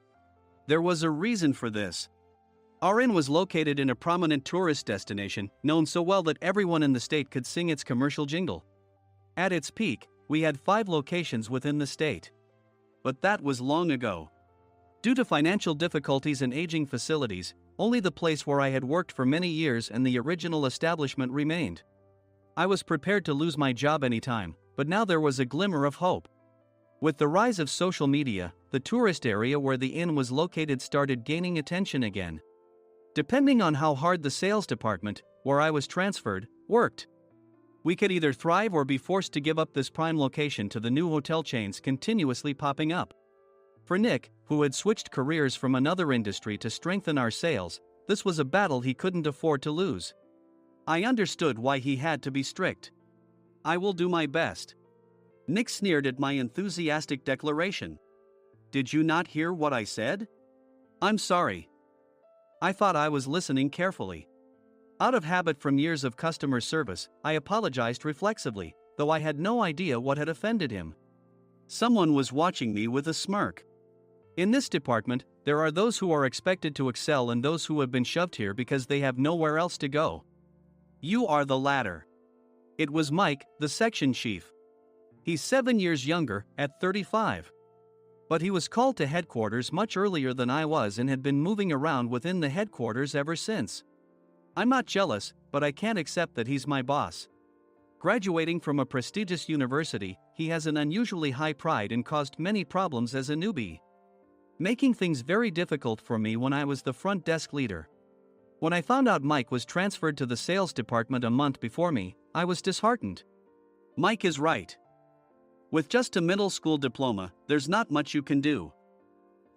There was a reason for this. Our inn was located in a prominent tourist destination, known so well that everyone in the state could sing its commercial jingle. At its peak, we had 5 locations within the state. But that was long ago. Due to financial difficulties and aging facilities, only the place where I had worked for many years and the original establishment remained. I was prepared to lose my job anytime, but now there was a glimmer of hope. With the rise of social media, the tourist area where the inn was located started gaining attention again. Depending on how hard the sales department, where I was transferred, worked, we could either thrive or be forced to give up this prime location to the new hotel chains continuously popping up. For Nick, who had switched careers from another industry to strengthen our sales, this was a battle he couldn't afford to lose. I understood why he had to be strict. I will do my best. Nick sneered at my enthusiastic declaration. Did you not hear what I said? I'm sorry. I thought I was listening carefully. Out of habit from years of customer service, I apologized reflexively, though I had no idea what had offended him. Someone was watching me with a smirk. In this department, there are those who are expected to excel and those who have been shoved here because they have nowhere else to go. You are the latter. It was Mike, the section chief. He's 7 years younger, at 35. But he was called to headquarters much earlier than I was and had been moving around within the headquarters ever since. I'm not jealous, but I can't accept that he's my boss. Graduating from a prestigious university, he has an unusually high pride and caused many problems as a newbie, making things very difficult for me when I was the front desk leader. When I found out Mike was transferred to the sales department a month before me, I was disheartened. Mike is right. With just a middle school diploma, there's not much you can do.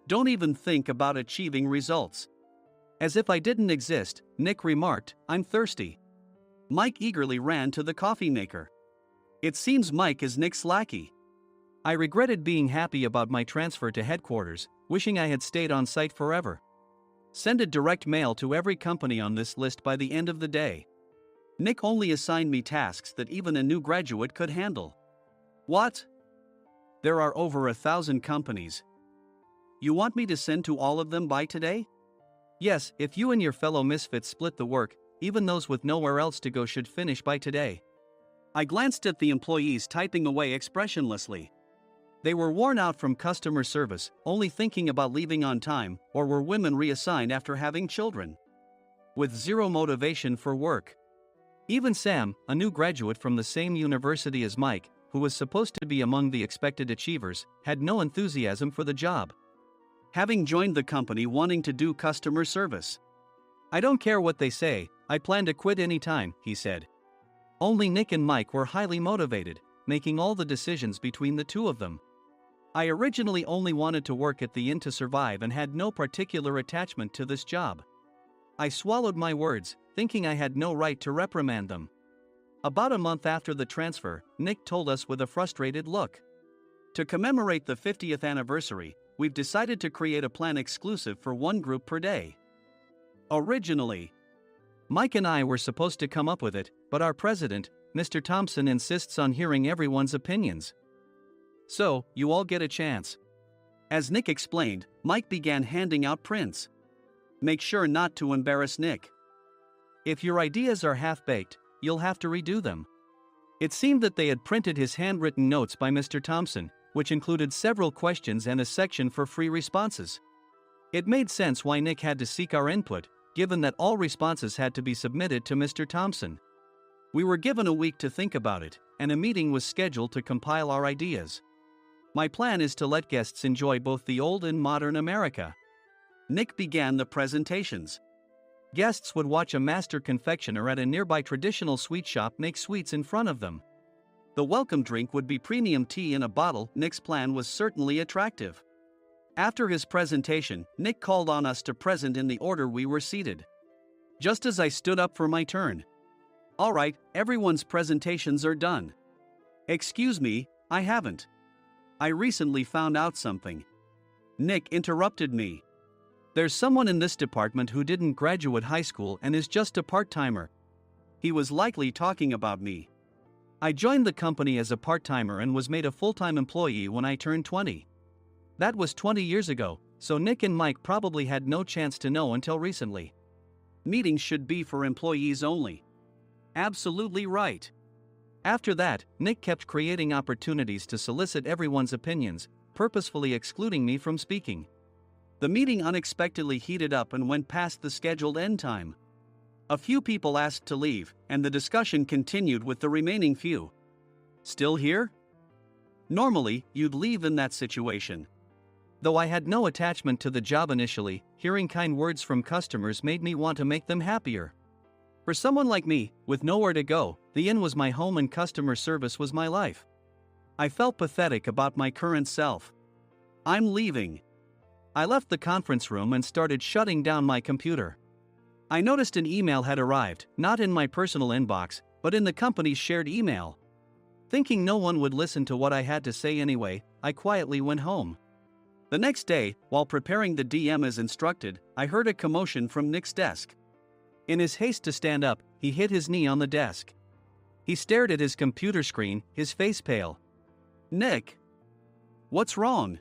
Don't even think about achieving results. As if I didn't exist, Nick remarked, I'm thirsty. Mike eagerly ran to the coffee maker. It seems Mike is Nick's lackey. I regretted being happy about my transfer to headquarters, wishing I had stayed on site forever. Send a direct mail to every company on this list by the end of the day. Nick only assigned me tasks that even a new graduate could handle. What? There are over 1,000 companies. You want me to send to all of them by today? Yes, if you and your fellow misfits split the work, even those with nowhere else to go should finish by today. I glanced at the employees typing away expressionlessly. They were worn out from customer service, only thinking about leaving on time, or were women reassigned after having children. With zero motivation for work. Even Sam, a new graduate from the same university as Mike, who was supposed to be among the expected achievers, had no enthusiasm for the job. Having joined the company wanting to do customer service. I don't care what they say, I plan to quit anytime, he said. Only Nick and Mike were highly motivated, making all the decisions between the two of them. I originally only wanted to work at the inn to survive and had no particular attachment to this job. I swallowed my words, thinking I had no right to reprimand them. About a month after the transfer, Nick told us with a frustrated look. To commemorate the 50th anniversary, we've decided to create a plan exclusive for one group per day. Originally, Mike and I were supposed to come up with it, but our president, Mr. Thompson, insists on hearing everyone's opinions. So, you all get a chance. As Nick explained, Mike began handing out prints. Make sure not to embarrass Nick. If your ideas are half-baked, you'll have to redo them. It seemed that they had printed his handwritten notes by Mr. Thompson, which included several questions and a section for free responses. It made sense why Nick had to seek our input, given that all responses had to be submitted to Mr. Thompson. We were given a week to think about it, and a meeting was scheduled to compile our ideas. My plan is to let guests enjoy both the old and modern America. Nick began the presentations. Guests would watch a master confectioner at a nearby traditional sweet shop make sweets in front of them. The welcome drink would be premium tea in a bottle. Nick's plan was certainly attractive. After his presentation, Nick called on us to present in the order we were seated. Just as I stood up for my turn. All right, everyone's presentations are done. Excuse me, I haven't. I recently found out something. Nick interrupted me. There's someone in this department who didn't graduate high school and is just a part-timer. He was likely talking about me. I joined the company as a part-timer and was made a full-time employee when I turned 20. That was 20 years ago, so Nick and Mike probably had no chance to know until recently. Meetings should be for employees only. Absolutely right. After that, Nick kept creating opportunities to solicit everyone's opinions, purposefully excluding me from speaking. The meeting unexpectedly heated up and went past the scheduled end time. A few people asked to leave, and the discussion continued with the remaining few. Still here? Normally, you'd leave in that situation. Though I had no attachment to the job initially, hearing kind words from customers made me want to make them happier. For someone like me, with nowhere to go, the inn was my home and customer service was my life. I felt pathetic about my current self. I'm leaving. I left the conference room and started shutting down my computer. I noticed an email had arrived, not in my personal inbox, but in the company's shared email. Thinking no one would listen to what I had to say anyway, I quietly went home. The next day, while preparing the DM as instructed, I heard a commotion from Nick's desk. In his haste to stand up, he hit his knee on the desk. He stared at his computer screen, his face pale. Nick! What's wrong?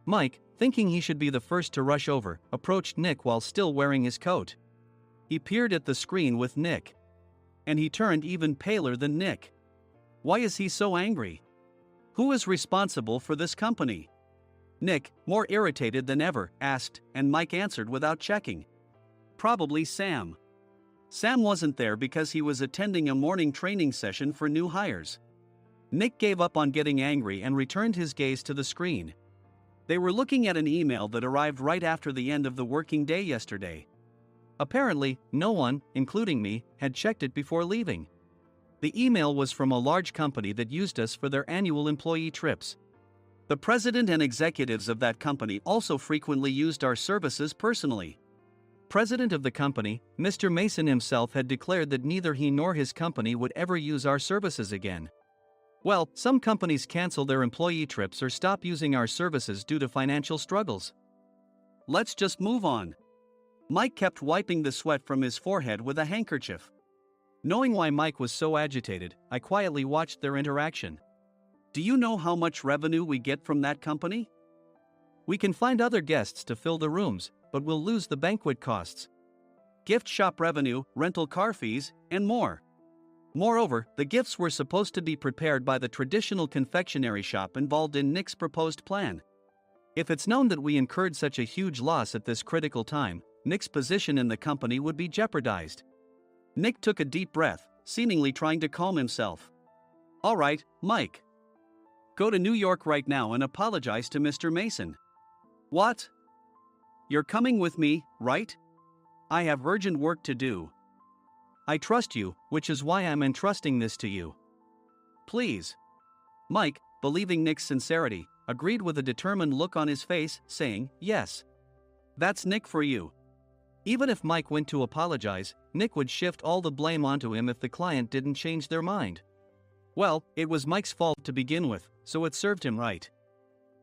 Mike, thinking he should be the first to rush over, approached Nick while still wearing his coat. He peered at the screen with Nick. And he turned even paler than Nick. Why is he so angry? Who is responsible for this company? Nick, more irritated than ever, asked, and Mike answered without checking. Probably Sam. Sam wasn't there because he was attending a morning training session for new hires. Nick gave up on getting angry and returned his gaze to the screen. They were looking at an email that arrived right after the end of the working day yesterday. Apparently, no one, including me, had checked it before leaving. The email was from a large company that used us for their annual employee trips. The president and executives of that company also frequently used our services personally. President of the company, Mr. Mason himself, had declared that neither he nor his company would ever use our services again. Well, some companies cancel their employee trips or stop using our services due to financial struggles. Let's just move on. Mike kept wiping the sweat from his forehead with a handkerchief. Knowing why Mike was so agitated, I quietly watched their interaction. Do you know how much revenue we get from that company? We can find other guests to fill the rooms, but we'll lose the banquet costs, gift shop revenue, rental car fees, and more. Moreover, the gifts were supposed to be prepared by the traditional confectionery shop involved in Nick's proposed plan. If it's known that we incurred such a huge loss at this critical time, Nick's position in the company would be jeopardized. Nick took a deep breath, seemingly trying to calm himself. All right, Mike. Go to New York right now and apologize to Mr. Mason. What? You're coming with me, right? I have urgent work to do. I trust you, which is why I'm entrusting this to you. Please. Mike, believing Nick's sincerity, agreed with a determined look on his face, saying, yes. That's Nick for you. Even if Mike went to apologize, Nick would shift all the blame onto him if the client didn't change their mind. Well, it was Mike's fault to begin with, so it served him right.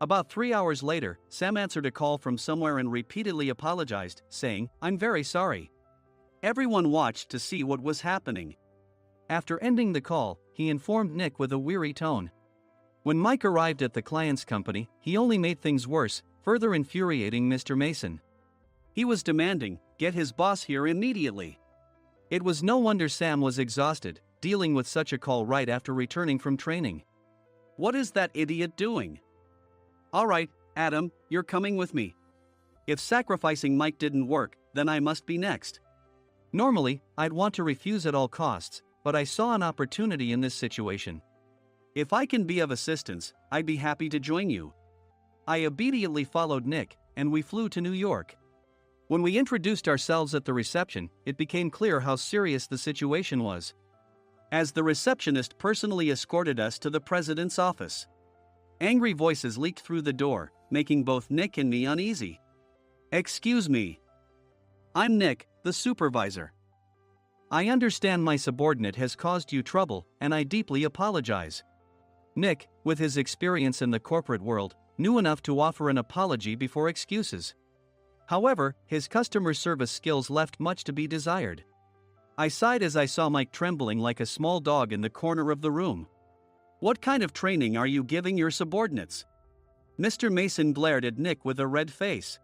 About 3 hours later, Sam answered a call from somewhere and repeatedly apologized, saying, I'm very sorry. Everyone watched to see what was happening. After ending the call, he informed Nick with a weary tone. When Mike arrived at the client's company, he only made things worse, further infuriating Mr. Mason. He was demanding, get his boss here immediately. It was no wonder Sam was exhausted, dealing with such a call right after returning from training. What is that idiot doing? All right, Adam, you're coming with me. If sacrificing Mike didn't work, then I must be next. Normally, I'd want to refuse at all costs, but I saw an opportunity in this situation. If I can be of assistance, I'd be happy to join you. I obediently followed Nick, and we flew to New York. When we introduced ourselves at the reception, it became clear how serious the situation was, as the receptionist personally escorted us to the president's office. Angry voices leaked through the door, making both Nick and me uneasy. Excuse me. I'm Nick, the supervisor. I understand my subordinate has caused you trouble, and I deeply apologize. Nick, with his experience in the corporate world, knew enough to offer an apology before excuses. However, his customer service skills left much to be desired. I sighed as I saw Mike trembling like a small dog in the corner of the room. What kind of training are you giving your subordinates? Mr. Mason glared at Nick with a red face.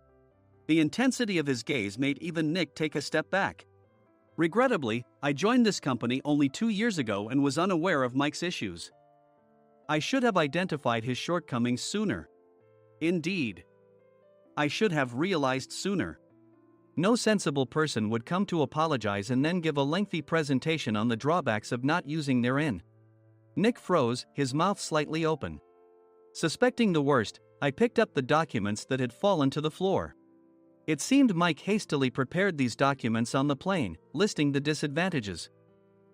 The intensity of his gaze made even Nick take a step back. Regrettably, I joined this company only 2 years ago and was unaware of Mike's issues. I should have identified his shortcomings sooner. Indeed. I should have realized sooner. No sensible person would come to apologize and then give a lengthy presentation on the drawbacks of not using their in. Nick froze, his mouth slightly open. Suspecting the worst, I picked up the documents that had fallen to the floor. It seemed Mike hastily prepared these documents on the plane, listing the disadvantages.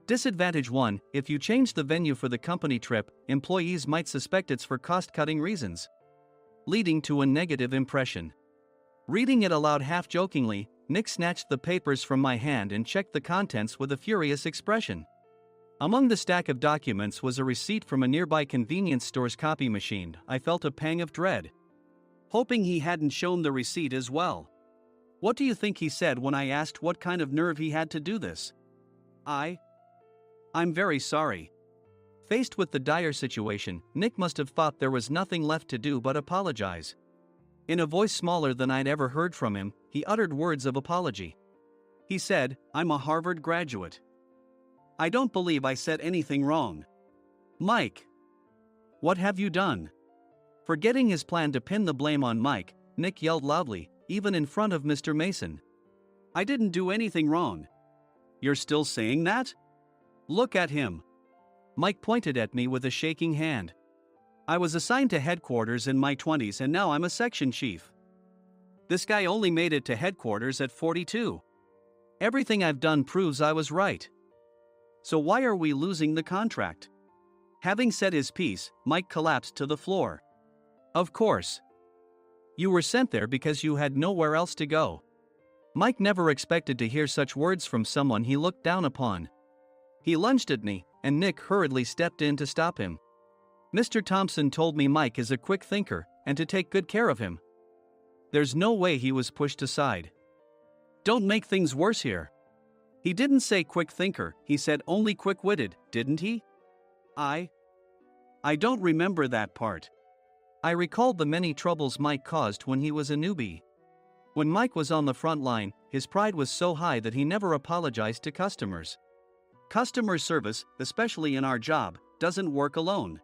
Disadvantage 1: if you change the venue for the company trip, employees might suspect it's for cost-cutting reasons, leading to a negative impression. Reading it aloud half-jokingly, Nick snatched the papers from my hand and checked the contents with a furious expression. Among the stack of documents was a receipt from a nearby convenience store's copy machine. I felt a pang of dread, hoping he hadn't shown the receipt as well. What do you think he said when I asked what kind of nerve he had to do this? I'm very sorry. Faced with the dire situation, Nick must have thought there was nothing left to do but apologize. In a voice smaller than I'd ever heard from him, he uttered words of apology. He said, I'm a Harvard graduate. I don't believe I said anything wrong. Mike! What have you done? Forgetting his plan to pin the blame on Mike, Nick yelled loudly, even in front of Mr. Mason. I didn't do anything wrong. You're still saying that? Look at him. Mike pointed at me with a shaking hand. I was assigned to headquarters in my 20s and now I'm a section chief. This guy only made it to headquarters at 42. Everything I've done proves I was right. So why are we losing the contract? Having said his piece, Mike collapsed to the floor. Of course. You were sent there because you had nowhere else to go. Mike never expected to hear such words from someone he looked down upon. He lunged at me, and Nick hurriedly stepped in to stop him. Mr. Thompson told me Mike is a quick thinker, and to take good care of him. There's no way he was pushed aside. Don't make things worse here. He didn't say quick thinker, he said only quick-witted, didn't he? I don't remember that part. I recalled the many troubles Mike caused when he was a newbie. When Mike was on the front line, his pride was so high that he never apologized to customers. Customer service, especially in our job, doesn't work alone.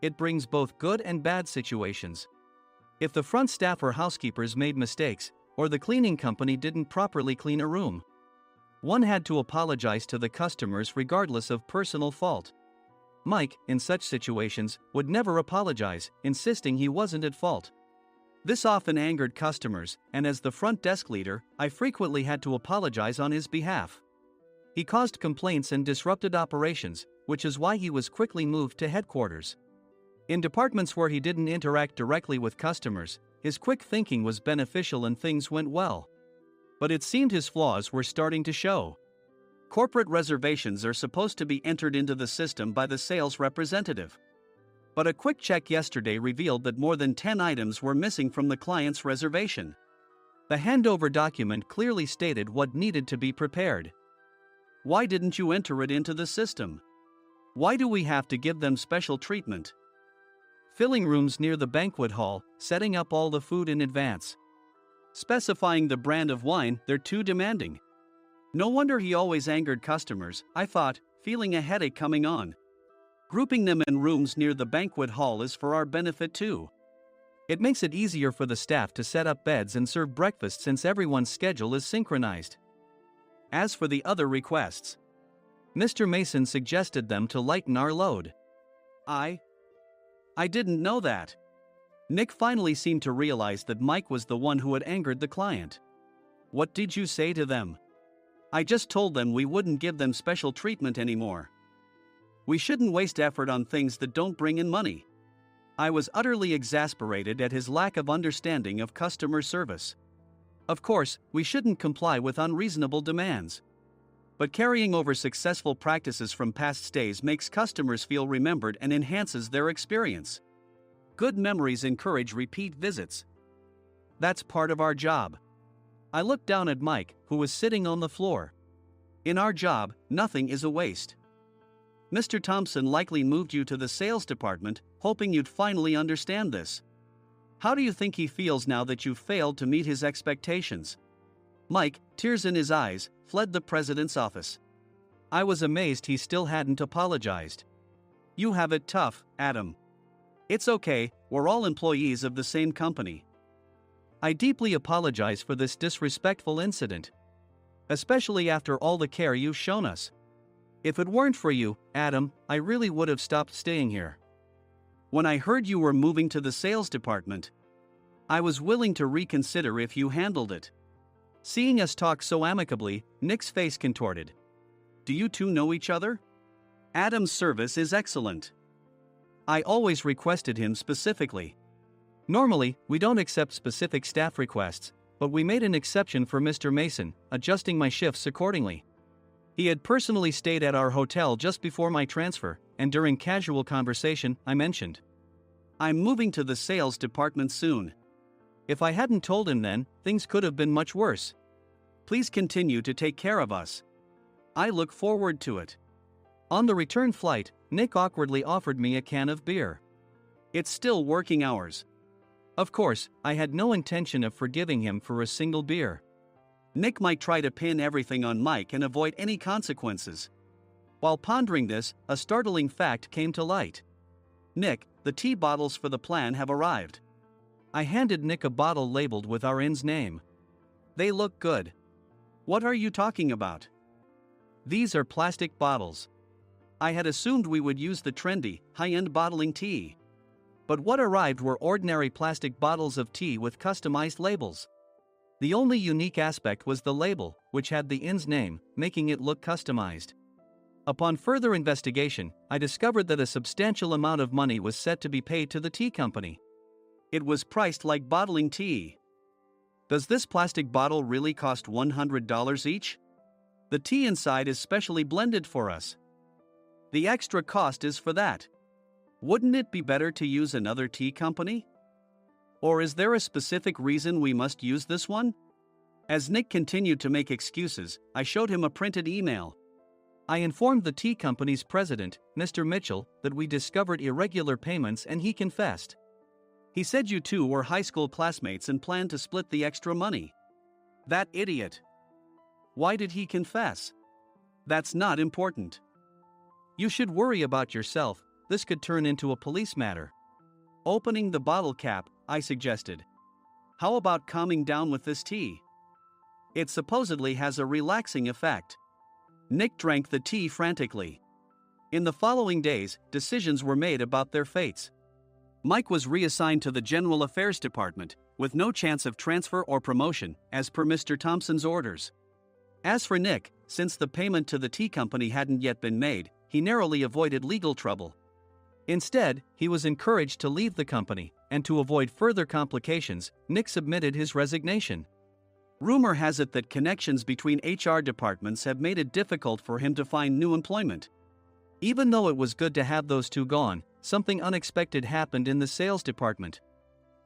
It brings both good and bad situations. If the front staff or housekeepers made mistakes, or the cleaning company didn't properly clean a room, one had to apologize to the customers regardless of personal fault. Mike, in such situations, would never apologize, insisting he wasn't at fault. This often angered customers, and as the front desk leader, I frequently had to apologize on his behalf. He caused complaints and disrupted operations, which is why he was quickly moved to headquarters. In departments where he didn't interact directly with customers, his quick thinking was beneficial and things went well. But it seemed his flaws were starting to show. Corporate reservations are supposed to be entered into the system by the sales representative. But a quick check yesterday revealed that more than 10 items were missing from the client's reservation. The handover document clearly stated what needed to be prepared. Why didn't you enter it into the system? Why do we have to give them special treatment? Filling rooms near the banquet hall, setting up all the food in advance. Specifying the brand of wine, they're too demanding. No wonder he always angered customers, I thought, feeling a headache coming on. Grouping them in rooms near the banquet hall is for our benefit too. It makes it easier for the staff to set up beds and serve breakfast since everyone's schedule is synchronized. As for the other requests, Mr. Mason suggested them to lighten our load. I didn't know that. Nick finally seemed to realize that Mike was the one who had angered the client. What did you say to them? I just told them we wouldn't give them special treatment anymore. We shouldn't waste effort on things that don't bring in money. I was utterly exasperated at his lack of understanding of customer service. Of course, we shouldn't comply with unreasonable demands. But carrying over successful practices from past stays makes customers feel remembered and enhances their experience. Good memories encourage repeat visits. That's part of our job. I looked down at Mike, who was sitting on the floor. In our job, nothing is a waste. Mr. Thompson likely moved you to the sales department, hoping you'd finally understand this. How do you think he feels now that you've failed to meet his expectations? Mike, tears in his eyes, fled the president's office. I was amazed he still hadn't apologized. You have it tough, Adam. It's okay, we're all employees of the same company. I deeply apologize for this disrespectful incident. Especially after all the care you've shown us. If it weren't for you, Adam, I really would have stopped staying here. When I heard you were moving to the sales department, I was willing to reconsider if you handled it. Seeing us talk so amicably, Nick's face contorted. Do you two know each other? Adam's service is excellent. I always requested him specifically. Normally, we don't accept specific staff requests, but we made an exception for Mr. Mason, adjusting my shifts accordingly. He had personally stayed at our hotel just before my transfer, and during casual conversation, I mentioned, I'm moving to the sales department soon. If I hadn't told him then, things could have been much worse. Please continue to take care of us. I look forward to it. On the return flight, Nick awkwardly offered me a can of beer. It's still working hours. Of course, I had no intention of forgiving him for a single beer. Nick might try to pin everything on Mike and avoid any consequences. While pondering this, a startling fact came to light. Nick, the tea bottles for the plan have arrived. I handed Nick a bottle labeled with our inn's name. They look good. What are you talking about? These are plastic bottles. I had assumed we would use the trendy, high-end bottling tea. But what arrived were ordinary plastic bottles of tea with customized labels. The only unique aspect was the label, which had the inn's name, making it look customized. Upon further investigation, I discovered that a substantial amount of money was set to be paid to the tea company. It was priced like bottling tea. Does this plastic bottle really cost $100 each? The tea inside is specially blended for us. The extra cost is for that. Wouldn't it be better to use another tea company? Or is there a specific reason we must use this one? As Nick continued to make excuses, I showed him a printed email. I informed the tea company's president, Mr. Mitchell, that we discovered irregular payments and he confessed. He said you two were high school classmates and planned to split the extra money. That idiot. Why did he confess? That's not important. You should worry about yourself, this could turn into a police matter. Opening the bottle cap, I suggested. How about calming down with this tea? It supposedly has a relaxing effect. Nick drank the tea frantically. In the following days, decisions were made about their fates. Mike was reassigned to the General Affairs Department, with no chance of transfer or promotion, as per Mr. Thompson's orders. As for Nick, since the payment to the tea company hadn't yet been made, he narrowly avoided legal trouble. Instead, he was encouraged to leave the company, and to avoid further complications, Nick submitted his resignation. Rumor has it that connections between HR departments have made it difficult for him to find new employment. Even though it was good to have those two gone, something unexpected happened in the sales department.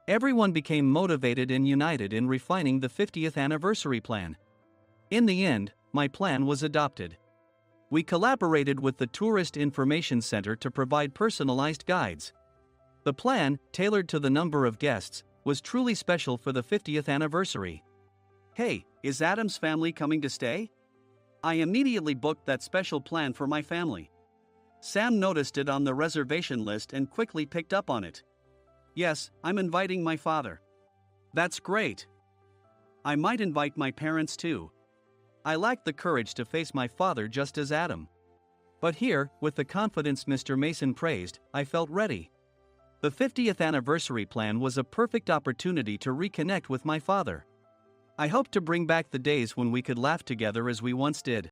Everyone became motivated and united in refining the 50th anniversary plan. In the end, my plan was adopted. We collaborated with the Tourist Information Center to provide personalized guides. The plan, tailored to the number of guests, was truly special for the 50th anniversary. Hey, is Adam's family coming to stay? I immediately booked that special plan for my family. Sam noticed it on the reservation list and quickly picked up on it. Yes, I'm inviting my father. That's great. I might invite my parents too. I lacked the courage to face my father just as Adam. But here, with the confidence Mr. Mason praised, I felt ready. The 50th anniversary plan was a perfect opportunity to reconnect with my father. I hoped to bring back the days when we could laugh together as we once did.